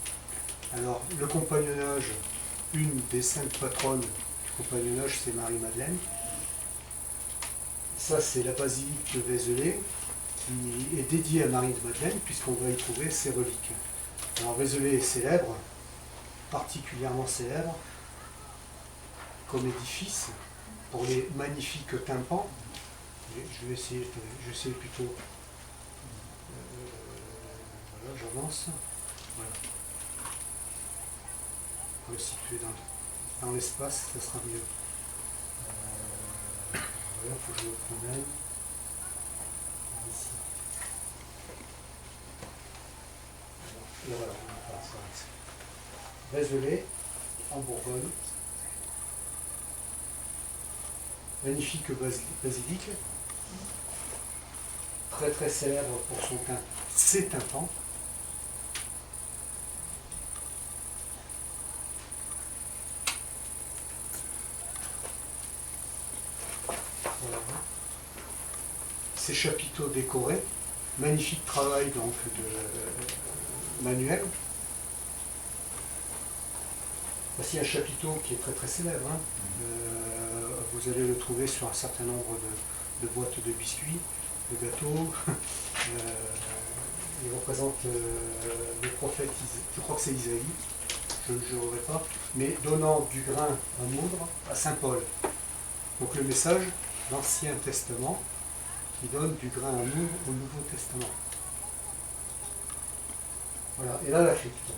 Alors, le compagnonnage, une des 5 patronnes du compagnonnage, c'est Marie-Madeleine. Ça, c'est la basilique de Vézelay, qui est dédiée à Marie-Madeleine, puisqu'on va y trouver ses reliques. Alors, Vézelay est célèbre, particulièrement célèbre, comme édifice, pour les magnifiques tympans. Je vais essayer plutôt... voilà, j'avance. Voilà. Pour le situer dans l'espace, ça sera mieux. Voilà, il faut que je le promène. Ici. Et voilà, on va faire ça. Vézelay, en Bourgogne. Magnifique basilique. Très très célèbre pour ses tympans. Voilà. Ces chapiteaux décorés, magnifique travail donc de manuel. Voici un chapiteau qui est très très célèbre. Hein. Vous allez le trouver sur un certain nombre de boîtes de biscuits, de gâteaux. Il représente le prophète, je crois que c'est Isaïe, je ne jurerai pas, mais donnant du grain à moudre à Saint Paul. Donc le message, l'Ancien Testament, qui donne du grain à moudre au Nouveau Testament. Voilà, et là la crypte.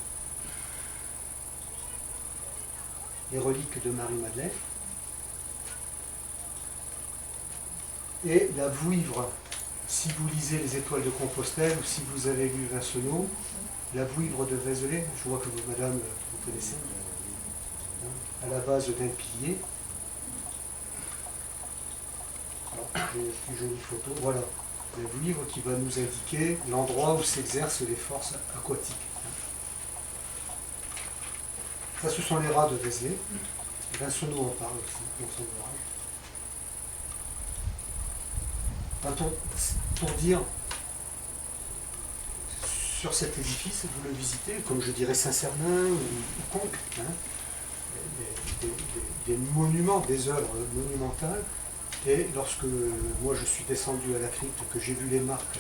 Les reliques de Marie-Madeleine. Et la vouivre, si vous lisez les Étoiles de Compostelle ou si vous avez lu Vincenot, la vouivre de Vézelay, je vois que vous, madame, vous connaissez, à la base d'un pilier. Alors, j'ai une plus jolie photo, voilà, la vouivre qui va nous indiquer l'endroit où s'exercent les forces aquatiques. Ça, ce sont les rats de Vézelay. Vincenot en parle aussi dans son ouvrage. Pour dire, sur cet édifice, vous le visitez, comme je dirais Saint-Cernin ou Conques, hein, des monuments, des œuvres monumentales. Et lorsque moi je suis descendu à la crypte, que j'ai vu les marques,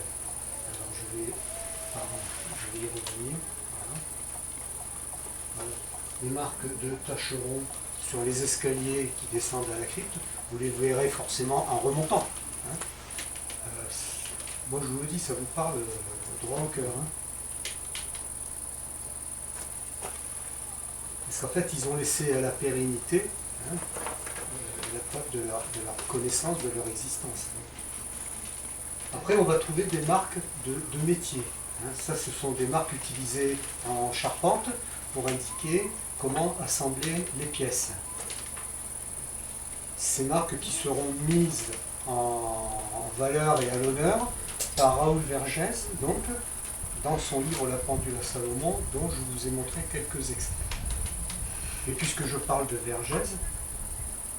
alors je vais y revenir. Voilà. Voilà. Les marques de tâcherons sur les escaliers qui descendent à la crypte, vous les verrez forcément en remontant. Hein. Moi je vous le dis, ça vous parle droit au cœur. Hein. Parce qu'en fait, ils ont laissé à la pérennité hein, la preuve de leur connaissance, de leur existence. Après, on va trouver des marques de métier. Hein. Ça, ce sont des marques utilisées en charpente pour indiquer comment assembler les pièces. Ces marques qui seront mises en valeur et à l'honneur par Raoul Vergès, donc, dans son livre La pendule à Salomon, dont je vous ai montré quelques extraits. Et puisque je parle de Vergès,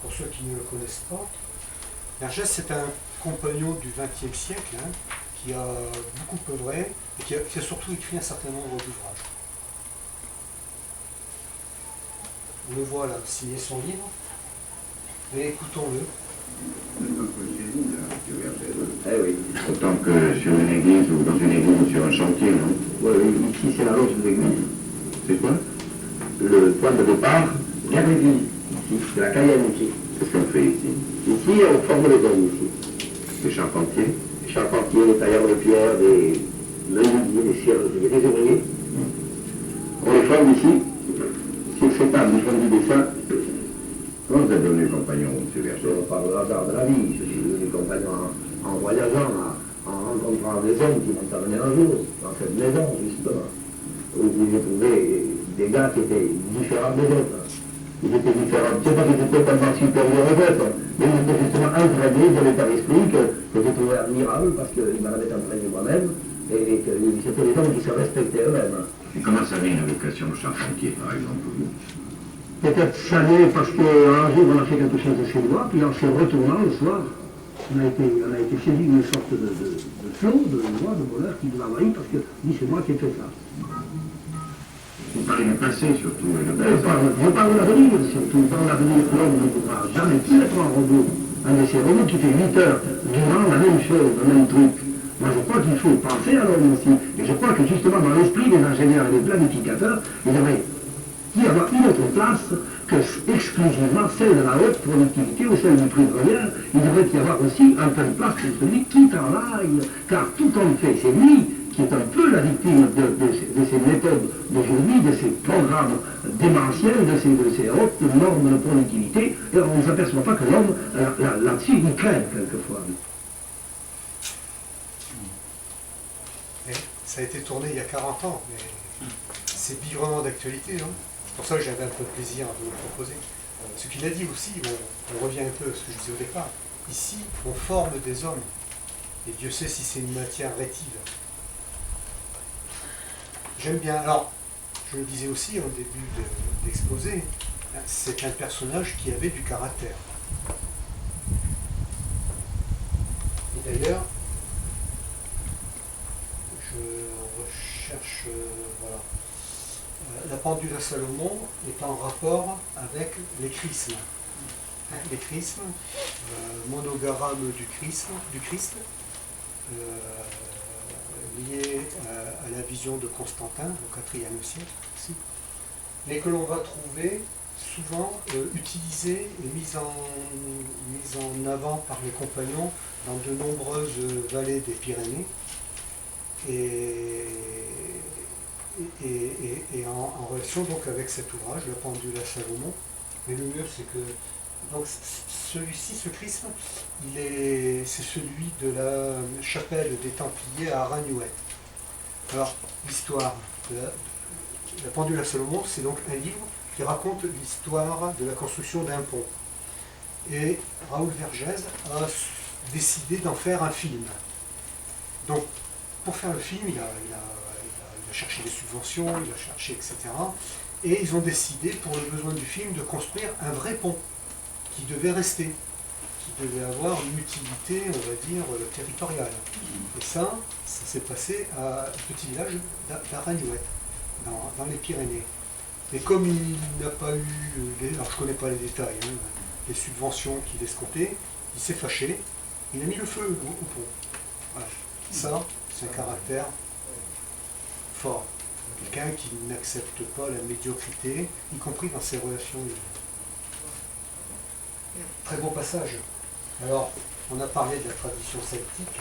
pour ceux qui ne le connaissent pas, Vergès c'est un compagnon du XXe siècle hein, qui a beaucoup œuvré et qui a surtout écrit un certain nombre d'ouvrages. On le voit là, signer son livre, et écoutons-le. Eh oui, autant que sur une église ou dans une église ou sur un chantier, non? Oui, oui, ici c'est la loge de l'église. C'est quoi? Le point de départ, bien l'église, ici, c'est la Cayenne ici. C'est ce qu'on fait ici. Ici, on forme les hommes ici. Les charpentiers. Les charpentiers, les tailleurs de pierre, les menuisiers, les serruriers, les ouvriers. Pour les femmes ici, si ces femmes qui font du dessin, comment vous êtes devenu compagnon, M. Berger? Par le hasard de la vie, je suis devenu compagnon en voyageant, en rencontrant des hommes qui m'ont amené un jour, dans cette maison, justement, où j'ai trouvé des gars qui étaient différents des autres. Ils étaient différents, c'est pas qu'ils étaient tellement supérieurs aux autres, mais ils étaient justement imprégnés de l'état d'esprit que j'ai trouvé admirable parce qu'ils m'en avaient imprégné moi-même et que c'était des hommes qui se respectaient eux-mêmes. Et comment ça vient une vocation de charpentier, par exemple, pour vous? Peut-être ça naît parce qu'un jour on a fait quelque chose de chez moi, puis en se retournant le soir, on a été saisi d'une sorte de flot, de joie, de bonheur qui nous envahit parce que dit c'est moi qui ai fait ça. Vous parlez du passé surtout. Et Je parle de l'avenir surtout. Dans l'avenir, l'homme ne pourra jamais plus être un robot. Un de ces robots qui fait 8 heures durant la même chose, le même truc. Moi je crois qu'il faut penser à l'homme aussi. Et je crois que justement dans l'esprit des ingénieurs et des planificateurs, il devrait y avoir une autre place que exclusivement celle de la haute productivité ou celle du prix de revient. Il devrait y avoir aussi un peu de place pour celui qui travaille. Car tout homme fait, c'est lui qui est un peu la victime de ces méthodes d'aujourd'hui, de ces programmes démentiels, de ces hautes normes de productivité. Et on ne s'aperçoit pas que l'homme, là-dessus, il crève quelquefois. Et ça a été tourné il y a 40 ans, mais c'est vraiment d'actualité. Hein. C'est pour ça que j'avais un peu de plaisir à vous le proposer. Ce qu'il a dit aussi, on revient un peu à ce que je disais au départ. Ici, on forme des hommes. Et Dieu sait si c'est une matière rétive. J'aime bien. Alors, je le disais aussi au début de l'exposé, c'est un personnage qui avait du caractère. Et d'ailleurs, je recherche, voilà. La pendule à Salomon est en rapport avec les chrismes. Les chrismes, monogramme du Christ, lié à la vision de Constantin au IVe siècle aussi, mais que l'on va trouver souvent utilisé et mis en avant par les compagnons dans de nombreuses vallées des Pyrénées et en relation donc avec cet ouvrage, La pendule à Salomon. Mais le mieux c'est que donc celui-ci, ce chrisme, c'est celui de la chapelle des Templiers à Aragnouet. Alors, l'histoire de la pendule à Salomon, c'est donc un livre qui raconte l'histoire de la construction d'un pont. Et Raoul Vergès a décidé d'en faire un film. Donc, pour faire le film, il a cherché des subventions, il a cherché, etc. Et ils ont décidé, pour le besoin du film, de construire un vrai pont qui devait rester, qui devait avoir une utilité, on va dire, territoriale. Et ça s'est passé à un petit village d'Aragnouet, dans les Pyrénées. Et comme il n'a pas eu, alors je ne connais pas les détails, hein, les subventions qu'il escomptait, il s'est fâché, il a mis le feu au pont. Voilà. Ça, c'est un caractère fort. Quelqu'un qui n'accepte pas la médiocrité, y compris dans ses relations humaines. Très beau passage. Alors, on a parlé de la tradition celtique.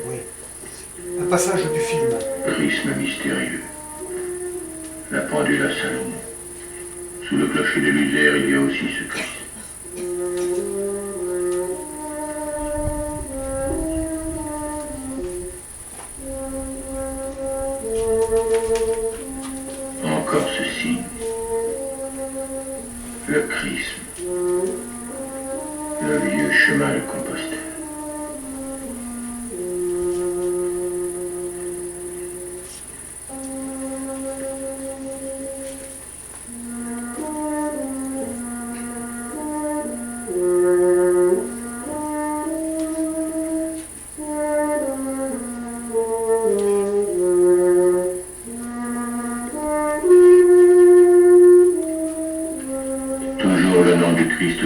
Oui. Un passage du film. Prisme mystérieux. La pendule à Salomon. Sous le clocher de l'Isère, il y a aussi ce Christ. Encore ceci. Le chrisme. Le vieux chemin de Compostelle.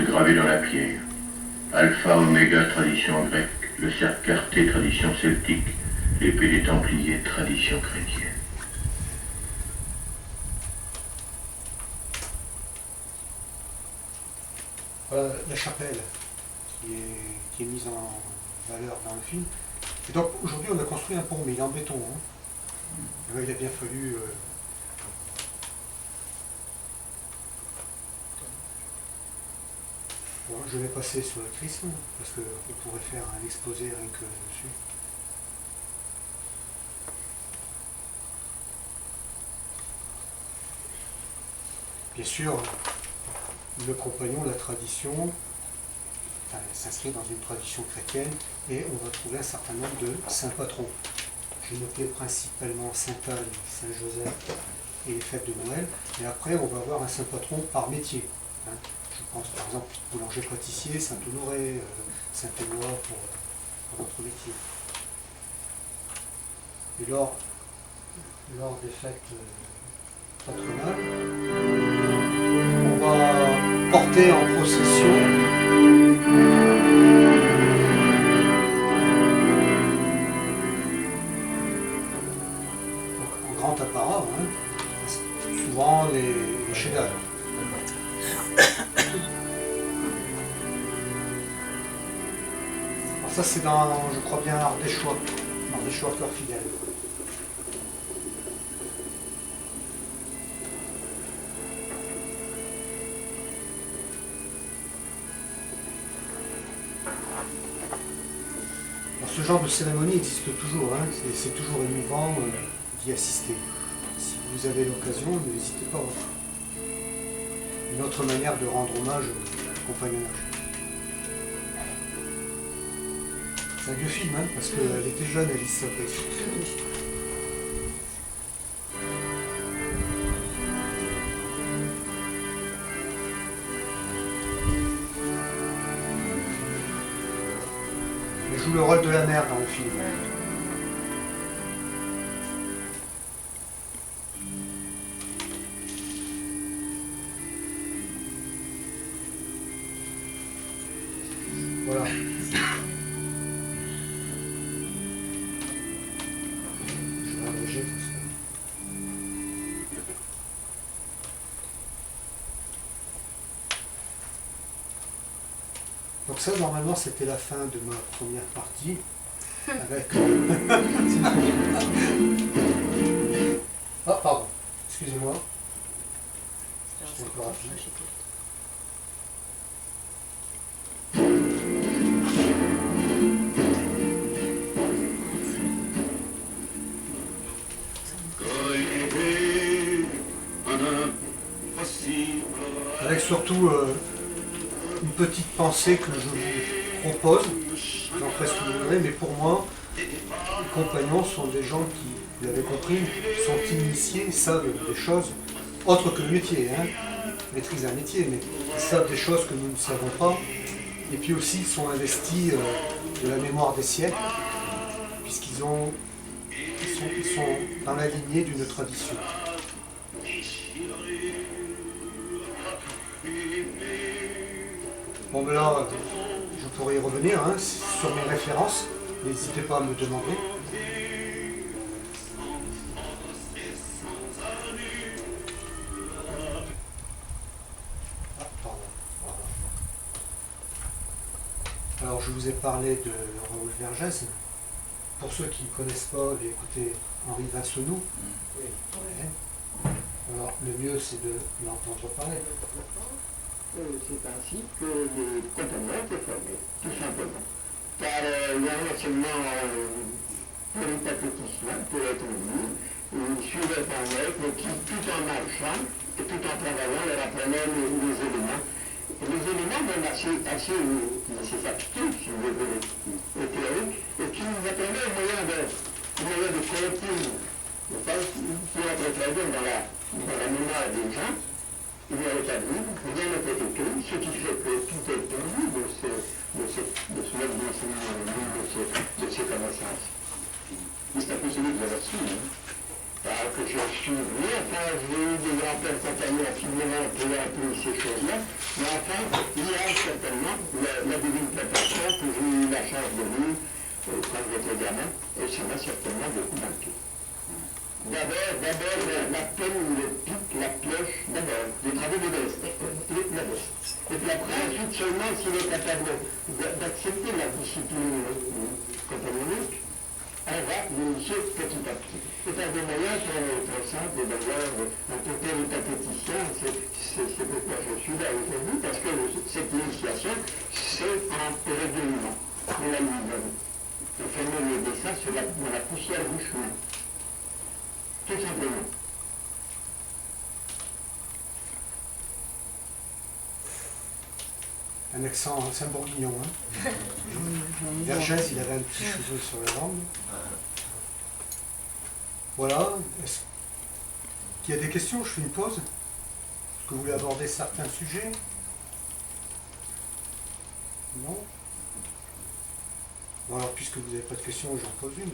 Gravé dans la pierre. Alpha, Oméga, tradition grecque. Le cercle quarté, tradition celtique. L'épée des Templiers, tradition chrétienne. Voilà la chapelle qui est mise en valeur dans le film. Et donc aujourd'hui on a construit un pont, mais il est en béton. Hein. Là, il a bien fallu... Bon, je vais passer sur le chrisme, parce qu'on pourrait faire un exposé rien que dessus. Bien sûr, le compagnon, la tradition, s'inscrit dans une tradition chrétienne, et on va trouver un certain nombre de saints patrons. J'ai noté principalement Sainte-Anne, Saint-Joseph et les fêtes de Noël, et après on va avoir un saint patron par métier. Hein. Je pense par exemple boulanger-pâtissier, Saint-Honoré, Saint-Éloi pour votre métier. Et lors des fêtes patronales, on va porter en procession en grand apparat, hein, souvent les chefs-d'œuvre. Alors ça c'est dans, je crois bien, Ardéchois cœur fidèle. Ce genre de cérémonie existe toujours, hein. C'est toujours émouvant d'y assister. Si vous avez l'occasion, n'hésitez pas. Une autre manière de rendre hommage au compagnonnage. C'est un vieux film, hein, parce qu'elle était jeune, Alice Sapé. Elle joue le rôle de la mère dans le film. Voilà. Je vais alléger tout ça. Donc ça, normalement, c'était la fin de ma première partie. Avec... Ah, pardon. Excusez-moi. J'étais un peu rapide. Avec surtout une petite pensée que je vous propose, j'en ferai ce que vous voudrez, mais pour moi, les compagnons sont des gens qui, vous l'avez compris, sont initiés, savent des choses autres que le métier, hein, maîtrisent un métier, mais ils savent des choses que nous ne savons pas, et puis aussi ils sont investis de la mémoire des siècles, puisqu'ils sont dans la lignée d'une tradition. Bon, ben là, je pourrais y revenir hein, sur mes références. N'hésitez pas à me demander. Ah, pardon. Voilà. Alors, je vous ai parlé de Raoul Vergès. Pour ceux qui ne connaissent pas, écoutez Henri Vassounou. Ouais. Alors, le mieux, c'est de l'entendre parler. C'est ainsi que les compagnons ont été formés, tout simplement. Car il y a un enseignement péripatéticien, pour être dit, ils suivaient un maître qui, tout en marchant et tout en travaillant, leur apprenait les éléments. Et les éléments même assez aptitudes, si vous voulez, théoriques, et qui nous apprenaient au moyen de correctifs, pour être très bien dans la mémoire des gens. Il y a établi, rien n'était écrit, ce qui fait que tout est perdu de ce mode d'enseignement, de ces connaissances. Mais c'est un peu celui que j'avais su, que j'ai suivi, enfin j'ai eu des grands-pères compagnons qui m'ont appris ces choses-là, mais enfin, il y a certainement la divine préparation que j'ai eu la chance de lire quand j'étais gamin, et ça m'a certainement beaucoup marqué. D'abord, la pelle, le pic, la pioche, d'abord, des travaux modestes, d'abord. Et puis après, ensuite, seulement s'il est capable d'accepter la discipline compagnonique, on va l'initier petit à petit. Et par des moyens très simples, d'ailleurs, un tel théoréticien, c'est pourquoi je suis là aujourd'hui, parce que cette initiation, c'est un règlement de la lui-même. On fait même le dessin dans la poussière du chemin. Tout simplement. Un accent, c'est un bourguignon. Hein. Vergès, il avait un petit cheveu sur la langue. Voilà. Est-ce qu'il y a des questions? Je fais une pause. Est-ce que vous voulez aborder certains sujets? Non? Bon, alors, puisque vous n'avez pas de questions, j'en pose une.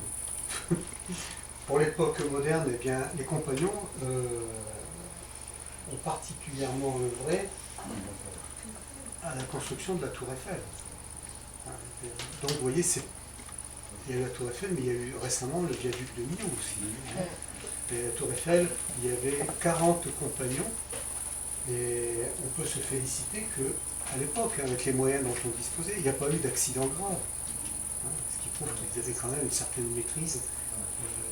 Pour l'époque moderne, eh bien, les compagnons ont particulièrement œuvré à la construction de la Tour Eiffel. Donc vous voyez, il y a eu la Tour Eiffel, mais il y a eu récemment le viaduc de Millau aussi. Et la Tour Eiffel, il y avait 40 compagnons, et on peut se féliciter qu'à l'époque, avec les moyens dont on disposait, il n'y a pas eu d'accident grave. Ce qui prouve qu'ils avaient quand même une certaine maîtrise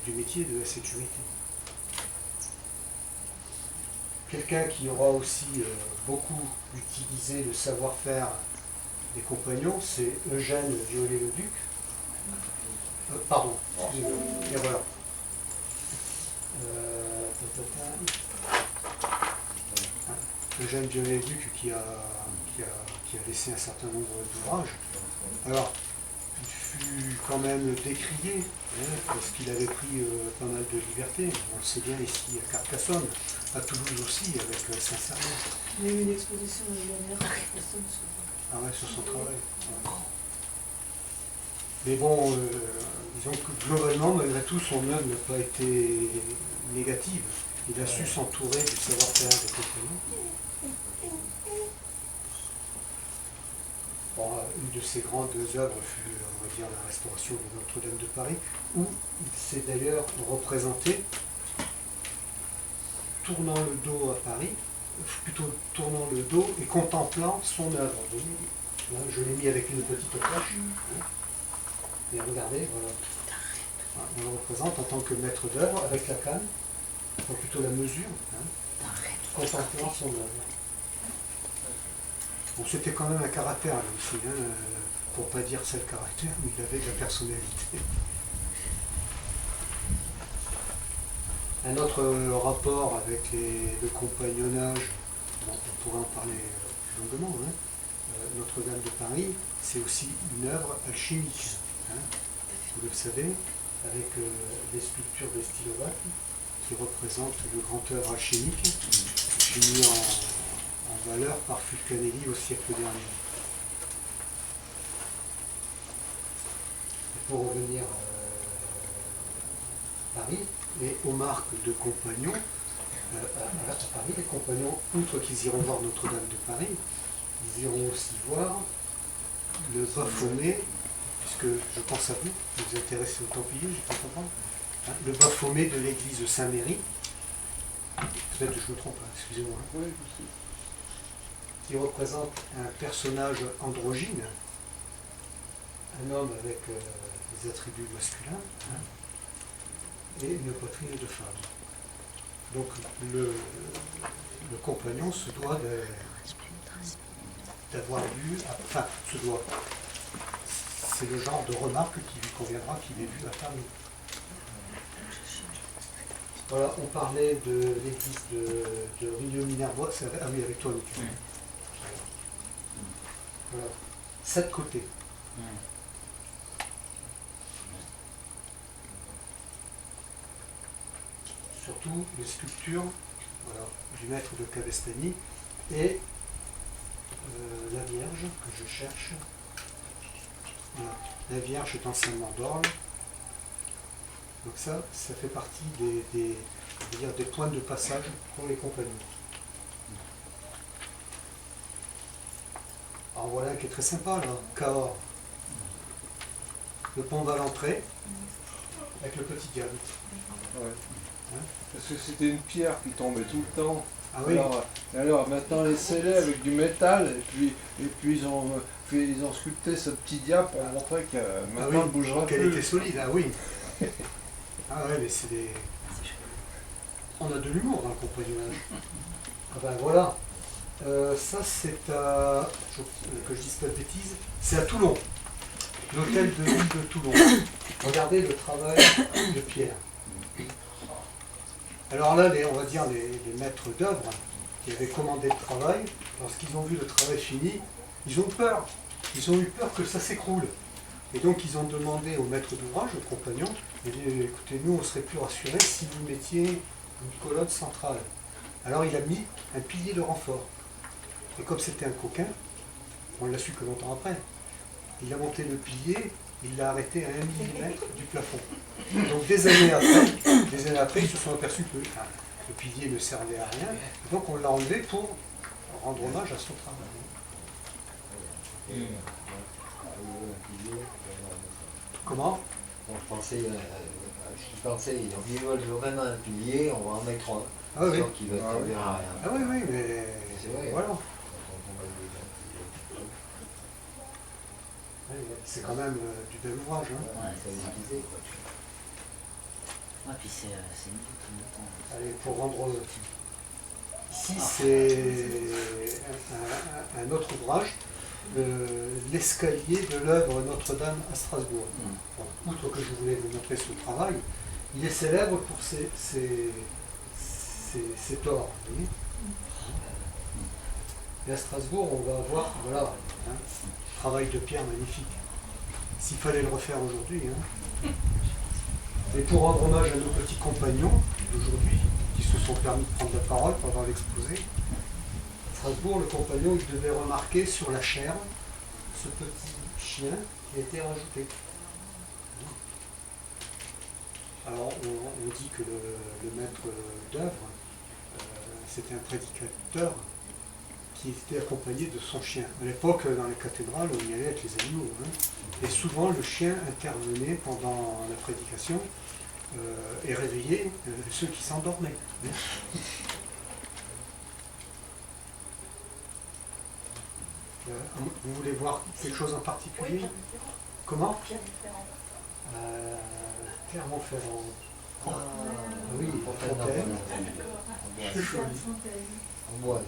du métier de la sécurité. Quelqu'un qui aura aussi beaucoup utilisé le savoir-faire des compagnons, c'est Eugène Viollet-le-Duc. Pardon, excusez-moi, erreur. Eugène Viollet-le-Duc qui a laissé un certain nombre d'ouvrages. Alors, il fut quand même décrié, parce qu'il avait pris pas mal de liberté. On le sait bien ici à Carcassonne, à Toulouse aussi, avec Saint-Sernin. Il y a eu une exposition de à Carcassonne sur Ah ouais, sur son travail. Ouais. Mais bon, disons que globalement, malgré tout, son œuvre n'a pas été négative. Il a su s'entourer du savoir-faire des compagnons. Bon, une de ses grandes œuvres fut, on va dire, la restauration de Notre-Dame de Paris, où il s'est d'ailleurs représenté tournant le dos à Paris, plutôt tournant le dos et contemplant son œuvre. Là, je l'ai mis avec une petite cloche. Et regardez, voilà. On le représente en tant que maître d'œuvre avec la canne, ou plutôt la mesure, contemplant son œuvre. Bon, c'était quand même un caractère, lui aussi, pour pas dire c'est le caractère, mais il avait de la personnalité. Un autre rapport avec le compagnonnage, bon, on pourrait en parler plus longuement, Notre-Dame de Paris, c'est aussi une œuvre alchimique. Vous le savez, avec les sculptures des stylovates qui représentent le grand œuvre alchimique, mis en valeur par Fulcanelli au siècle dernier. Et pour revenir à Paris, et aux marques de compagnons, à Paris, les compagnons, outre qu'ils iront voir Notre-Dame de Paris, ils iront aussi voir le Baphomet, puisque je pense à vous, vous vous intéressez aux Templiers, je peux comprendre, le Baphomet de l'église de Saint-Méry, peut-être que je me trompe, excusez-moi, qui représente un personnage androgyne, un homme avec des attributs masculins, et une poitrine de femme. Donc le compagnon se doit d'avoir vu, enfin, c'est le genre de remarque qui lui conviendra qu'il ait vu à Paris. Voilà, on parlait de l'église de Rieux-Minervois, ah oui, avec toi, Michael. Voilà, 7 côtés. Surtout les sculptures, voilà, du maître de Cavestany et la Vierge que je cherche. Voilà. La Vierge est en Saint-Mandorle d'orle. Donc ça fait partie des points de passage pour les compagnons. Alors voilà qui est très sympa là, Cahors. Le pont va à l'entrée avec le petit diable. Ouais. Parce que c'était une pierre qui tombait tout le temps. Ah oui. Alors maintenant les scellés avec du métal, et puis ils ont sculpté ce petit diable pour montrer que maintenant elle ne bougera plus. Qu'elle était solide, ah oui. Ah ouais, mais c'est des... On a de l'humour dans le compagnonnage. Ah ben voilà. Ça c'est à... que je dise pas de bêtises, c'est à Toulon. L'hôtel de ville de Toulon. Regardez le travail de Pierre. Alors là, on va dire les maîtres d'œuvre qui avaient commandé le travail, lorsqu'ils ont vu le travail fini, ils ont peur. Ils ont eu peur que ça s'écroule. Et donc ils ont demandé au maître d'ouvrage, au compagnon, écoutez, nous on serait plus rassurés si vous mettiez une colonne centrale. Alors il a mis un pilier de renfort. Et comme c'était un coquin, on l'a su que longtemps après, il a monté le pilier, il l'a arrêté à 1 mm du plafond. Donc des années après, ils se sont aperçus que le pilier ne servait à rien, donc on l'a enlevé pour rendre hommage à son travail. Comment? Je pensais, on dit, j'aurais un pilier, on va en mettre un. Ah oui. Qui va servir à rien. Ah oui, oui, mais c'est vrai. Voilà. C'est quand même du bel ouvrage. Hein. Ouais, puis c'est une tout le temps. Allez, pour rendre... Ici, c'est un autre ouvrage, l'escalier de l'œuvre Notre-Dame à Strasbourg. Bon, outre que je voulais vous montrer ce travail, il est célèbre pour ses tores. Vous voyez. Et à Strasbourg, on va avoir, voilà, travail de pierre magnifique. S'il fallait le refaire aujourd'hui. Hein. Et pour rendre hommage à nos petits compagnons d'aujourd'hui, qui se sont permis de prendre la parole pendant l'exposé, à Strasbourg, le compagnon, il devait remarquer sur la chaire ce petit chien qui a été rajouté. Alors, on dit que le maître d'œuvre, c'était un prédicateur qui était accompagné de son chien. À l'époque, dans les cathédrales, on y allait avec les animaux. Hein. Et souvent, le chien intervenait pendant la prédication et réveillait ceux qui s'endormaient. Hein. Vous voulez voir quelque chose en particulier? Oui, comment? Clermont-Ferrand. Clermont-Ferrand. Ah oui, Fontaine. En bois.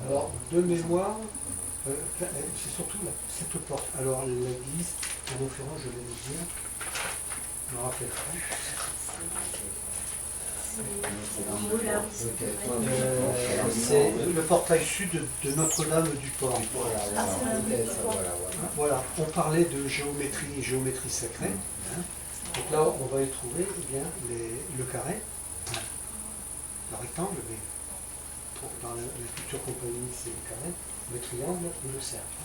Alors, de mémoire, c'est surtout cette porte. Alors, l'église, Clermont-Ferrand, je vais vous dire, je me rappelle plus. C'est le portail sud de Notre-Dame du Port. Voilà, on parlait de géométrie sacrée. Hein. Donc là, on va y trouver eh bien, le carré, le rectangle, mais dans la culture compagnie, c'est le carré, le triangle et le cercle.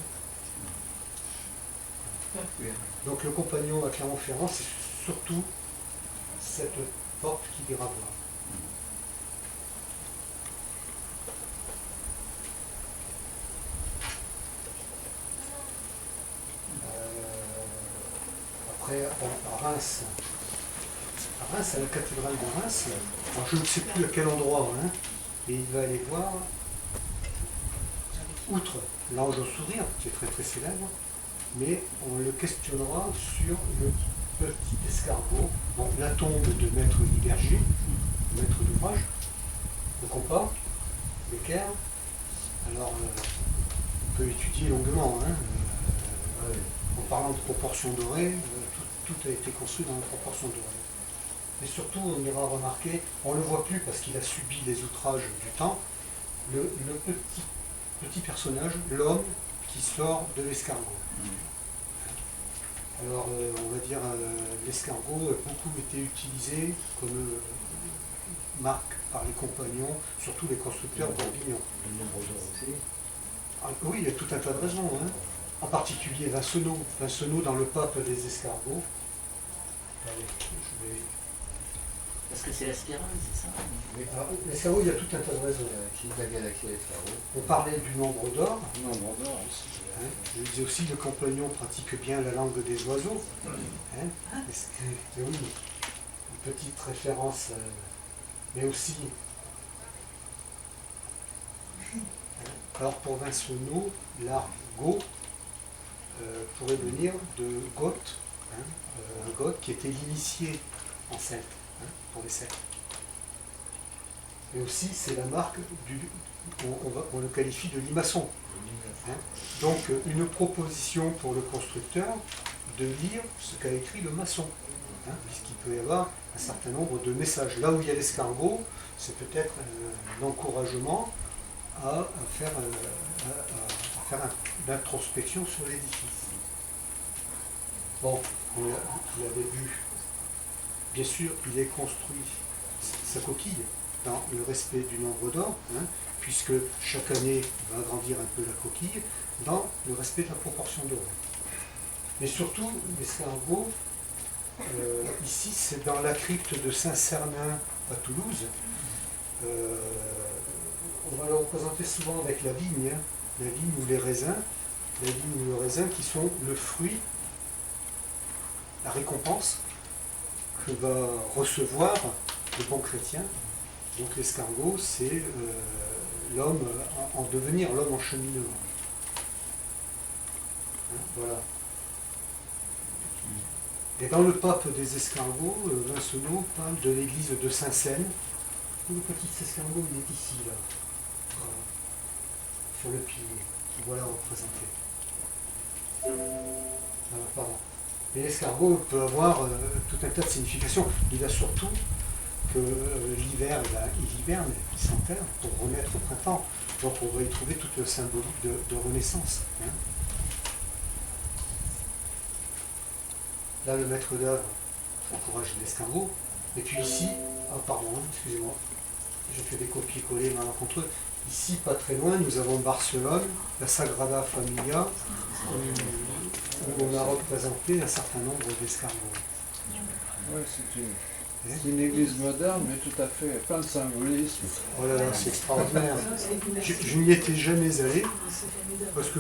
Donc le compagnon à Clermont-Ferrand, c'est surtout cette porte qui dira voir. Après, à Reims, à la cathédrale de Reims, alors je ne sais plus à quel endroit, hein, et il va aller voir, outre l'ange au sourire, qui est très très célèbre, mais on le questionnera sur le petit escargot, bon, la tombe de Maître Liberger, maître d'ouvrage, le compas, l'équerre. Alors, on peut étudier longuement, hein, en parlant de proportions dorées, tout a été construit dans la proportion dorée. Mais surtout, on ira remarquer, on ne le voit plus parce qu'il a subi les outrages du temps, le petit personnage, l'homme qui sort de l'escargot. Alors, on va dire, l'escargot a beaucoup été utilisé comme marque par les compagnons, surtout les constructeurs bourguignons. Le nombre d'or aussi. Ah, oui, il y a tout un tas de raisons. Hein. En particulier Vincenot dans le pape des escargots. Allez, je vais... Parce que c'est la spirale, c'est ça? Oui. L'escargot, il y a tout un tas de raisons. La galaxie l'escargot. On parlait du nombre d'or. Nombre d'or aussi. Hein. Je disais aussi le compagnon pratique bien la langue des oiseaux. Hein. Et oui, une petite référence mais aussi. Alors pour Vincenot, l'argot pourrait venir de Goth, un Goth qui était l'initié en Celte, pour les Celtes. Mais aussi c'est la marque on le qualifie de limaçon. Donc une proposition pour le constructeur de lire ce qu'a écrit le maçon, puisqu'il peut y avoir un certain nombre de messages. Là où il y a l'escargot, c'est peut-être un encouragement à faire une introspection sur l'édifice. Bon, vous l'avez vu, bien sûr, il est construit, sa coquille, dans le respect du nombre d'or, puisque chaque année va agrandir un peu la coquille, dans le respect de la proportion d'or. Mais surtout, l'escargot, ici, c'est dans la crypte de Saint-Cernin à Toulouse. On va le représenter souvent avec la vigne ou les raisins, la vigne ou le raisin qui sont le fruit, la récompense que va recevoir le bon chrétien. Donc l'escargot, c'est l'homme en devenir, l'homme en cheminement. Voilà. Et dans le pape des escargots, Vincenot parle de l'église de Saint-Seine. Le petit escargot, il est ici, là. Voilà. Sur le pilier. Voilà représenté. Pardon. Et l'escargot peut avoir tout un tas de significations. Il a surtout que l'hiver, il hiberne, il s'enterre pour renaître au printemps. Donc on va y trouver toute la symbolique de renaissance. Là, le maître d'œuvre encourage l'escargot. Et puis ici, pardon, excusez-moi, j'ai fait des copier-coller malencontreux. Ici, pas très loin, nous avons Barcelone, la Sagrada Familia, où on a représenté un certain nombre d'escargots. Oui, c'est une église moderne, mais tout à fait plein de symbolisme. Oh là là, c'est extraordinaire. Je n'y étais jamais allé, parce que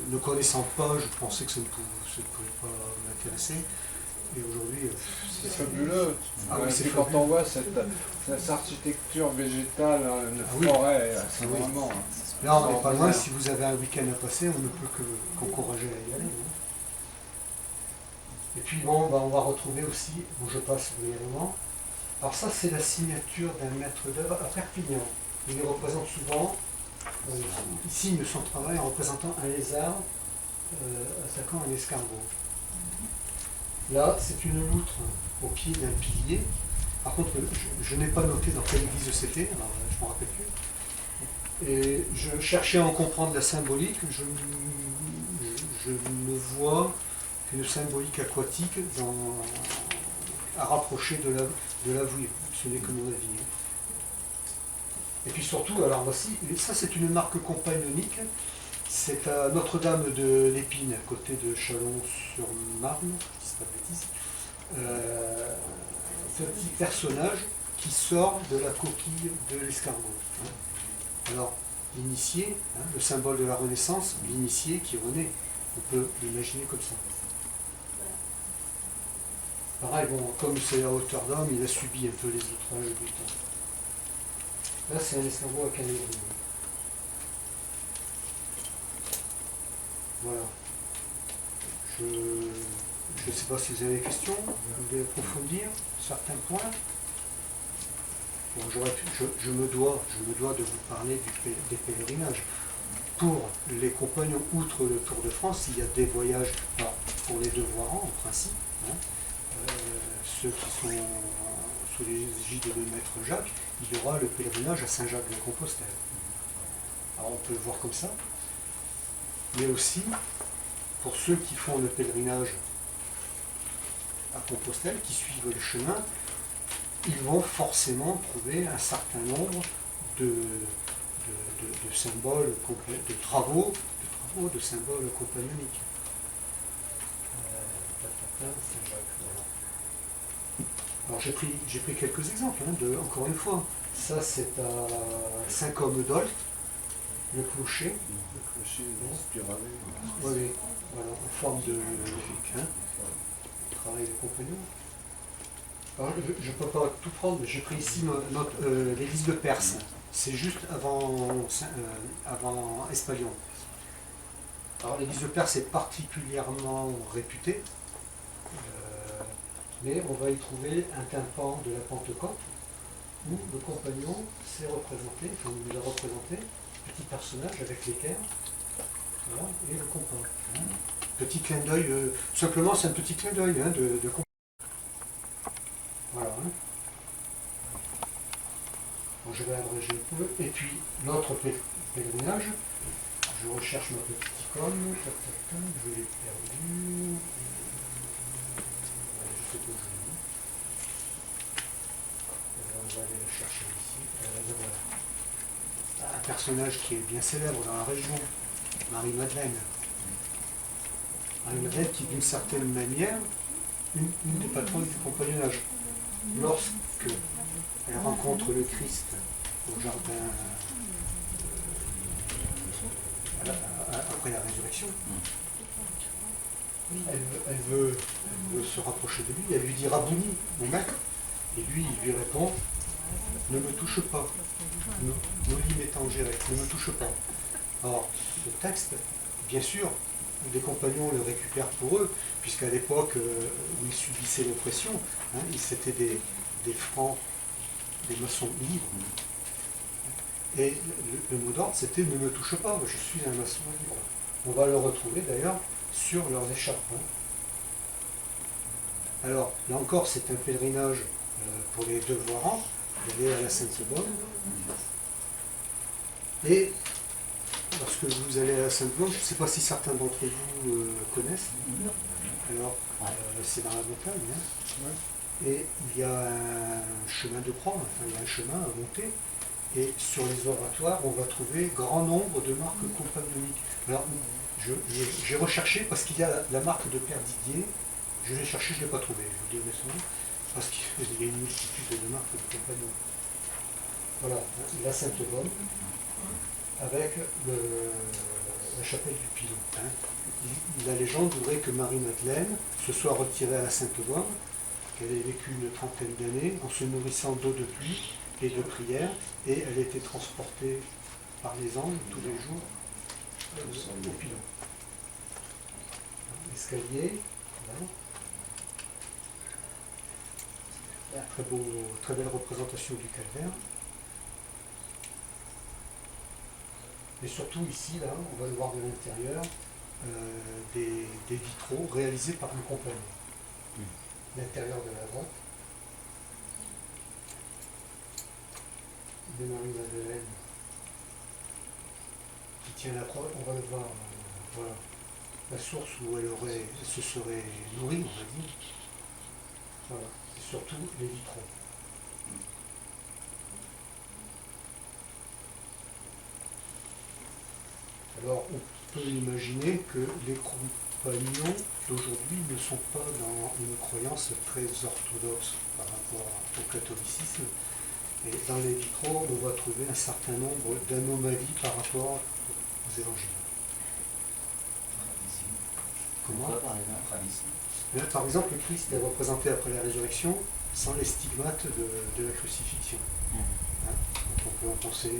ne connaissant pas, je pensais que ça ne pouvait pas m'intéresser. Et aujourd'hui, c'est fabuleux. C'est quand on voit cette architecture végétale, une forêt, c'est vraiment. Là, on n'est pas loin. Si vous avez un week-end à passer, on ne peut qu'encourager à y aller. Et puis bon, on va retrouver aussi, je passe brièvement. Alors ça, c'est la signature d'un maître d'œuvre à Perpignan. Il les représente souvent. Il signe son travail en représentant un lézard attaquant un escargot. Là, c'est une loutre au pied d'un pilier. Par contre, je n'ai pas noté dans quelle église c'était, alors je ne m'en rappelle plus. Et je cherchais à en comprendre la symbolique. Je ne vois qu'une symbolique aquatique à rapprocher de la vouille. Ce n'est que mon avis. Et puis surtout, alors voici, ça c'est une marque compagnonique. C'est à Notre-Dame de l'Épine, à côté de Chalon-sur-Marne, si je ne dis pas de bêtises. Ce petit personnage qui sort de la coquille de l'escargot. Alors, l'initié, le symbole de la Renaissance, l'initié qui renaît. On peut l'imaginer comme ça. Pareil, bon, comme c'est à hauteur d'homme, il a subi un peu les outrages du temps. Là, c'est un escargot à canébrine. Voilà. Je ne sais pas si vous avez des questions, vous voulez approfondir certains points. Bon, je me dois de vous parler des pèlerinages. Pour les compagnons, outre le Tour de France, il y a des voyages, alors, pour les devoirants en principe, ceux qui sont sous l'égide de Maître Jacques, il y aura le pèlerinage à Saint-Jacques-de-Compostelle. Alors on peut le voir comme ça, mais aussi pour ceux qui font le pèlerinage à Compostelle, qui suivent le chemin, ils vont forcément trouver un certain nombre de symboles, de travaux, de symboles compagnoniques. Alors j'ai pris quelques exemples, encore une fois. Ça c'est à Saint-Côme-d'Olt, le clocher. Le clocher spiralé. Oui, voilà, en forme de travail de compagnon. Alors, je ne peux pas tout prendre, mais j'ai pris ici l'église de Perse. C'est juste avant Espalion. Alors l'église de Perse est particulièrement réputée, mais on va y trouver un tympan de la Pentecôte où le compagnon s'est représenté, enfin on nous a représenté, petit personnage avec l'équerre, voilà, et le compas. Petit clin d'œil, simplement c'est un petit clin d'œil de compas. Voilà. Bon, je vais abréger un peu. Et puis l'autre pèlerinage, je recherche ma petite icône, je l'ai perdu. Voilà, je fais tout joli. On va aller le chercher ici. Voilà. Un personnage qui est bien célèbre dans la région, Marie-Madeleine. Marie-Madeleine qui d'une certaine manière, une des patronnes du compagnonnage. Lorsque elle rencontre le Christ au jardin après la résurrection, elle veut se rapprocher de lui, elle lui dit Rabouni, mon maître, et lui il lui répond ne me touche pas, nos limes étangères, ne me touche pas. Or, ce texte, bien sûr, les compagnons le récupèrent pour eux, puisqu'à l'époque où ils subissaient l'oppression, c'était des francs, des maçons libres. Et le mot d'ordre, c'était ne me touche pas, je suis un maçon libre. On va le retrouver d'ailleurs sur leurs écharpes. Alors, là encore, c'est un pèlerinage pour les devoirants, d'aller à la Sainte-Bonne. Et lorsque vous allez à la Sainte-Bonne, je ne sais pas si certains d'entre vous connaissent. Alors, c'est dans la montagne. Et il y a un chemin de croix, enfin il y a un chemin à monter. Et sur les oratoires, on va trouver grand nombre de marques compagnoniques. Alors, j'ai recherché parce qu'il y a la marque de Père Didier. Je l'ai cherché, je ne l'ai pas trouvé, je vous dis honnêtement, parce qu'il y a une multitude de marques de compagnons. Voilà, la Sainte-Bonne, avec la chapelle du Pilon. La légende voudrait que Marie-Madeleine se soit retirée à la Sainte-Bonne, qu'elle ait vécu une trentaine d'années en se nourrissant d'eau de pluie et de prière, et elle était transportée par les anges tous les jours au Pilon. L'escalier, voilà. Très belle représentation du calvaire. Et surtout ici, là, on va le voir de l'intérieur, des vitraux réalisés par un compagnon. L'intérieur de la grotte. De Marie-Madeleine qui tient la croix, on va le voir, voilà, la source où elle se serait nourrie, on va dire. Voilà, et surtout les vitraux. Alors on peut imaginer que les compagnons d'aujourd'hui ne sont pas dans une croyance très orthodoxe par rapport au catholicisme. Et dans les vitraux, on va trouver un certain nombre d'anomalies par rapport aux évangiles. Comment ? Par exemple, le Christ est représenté après la résurrection sans les stigmates de la crucifixion. Donc on peut en penser...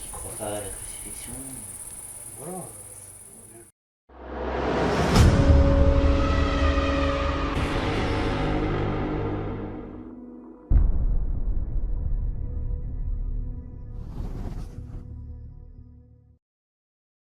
Qui ne croient pas à la crucifixion. Voilà.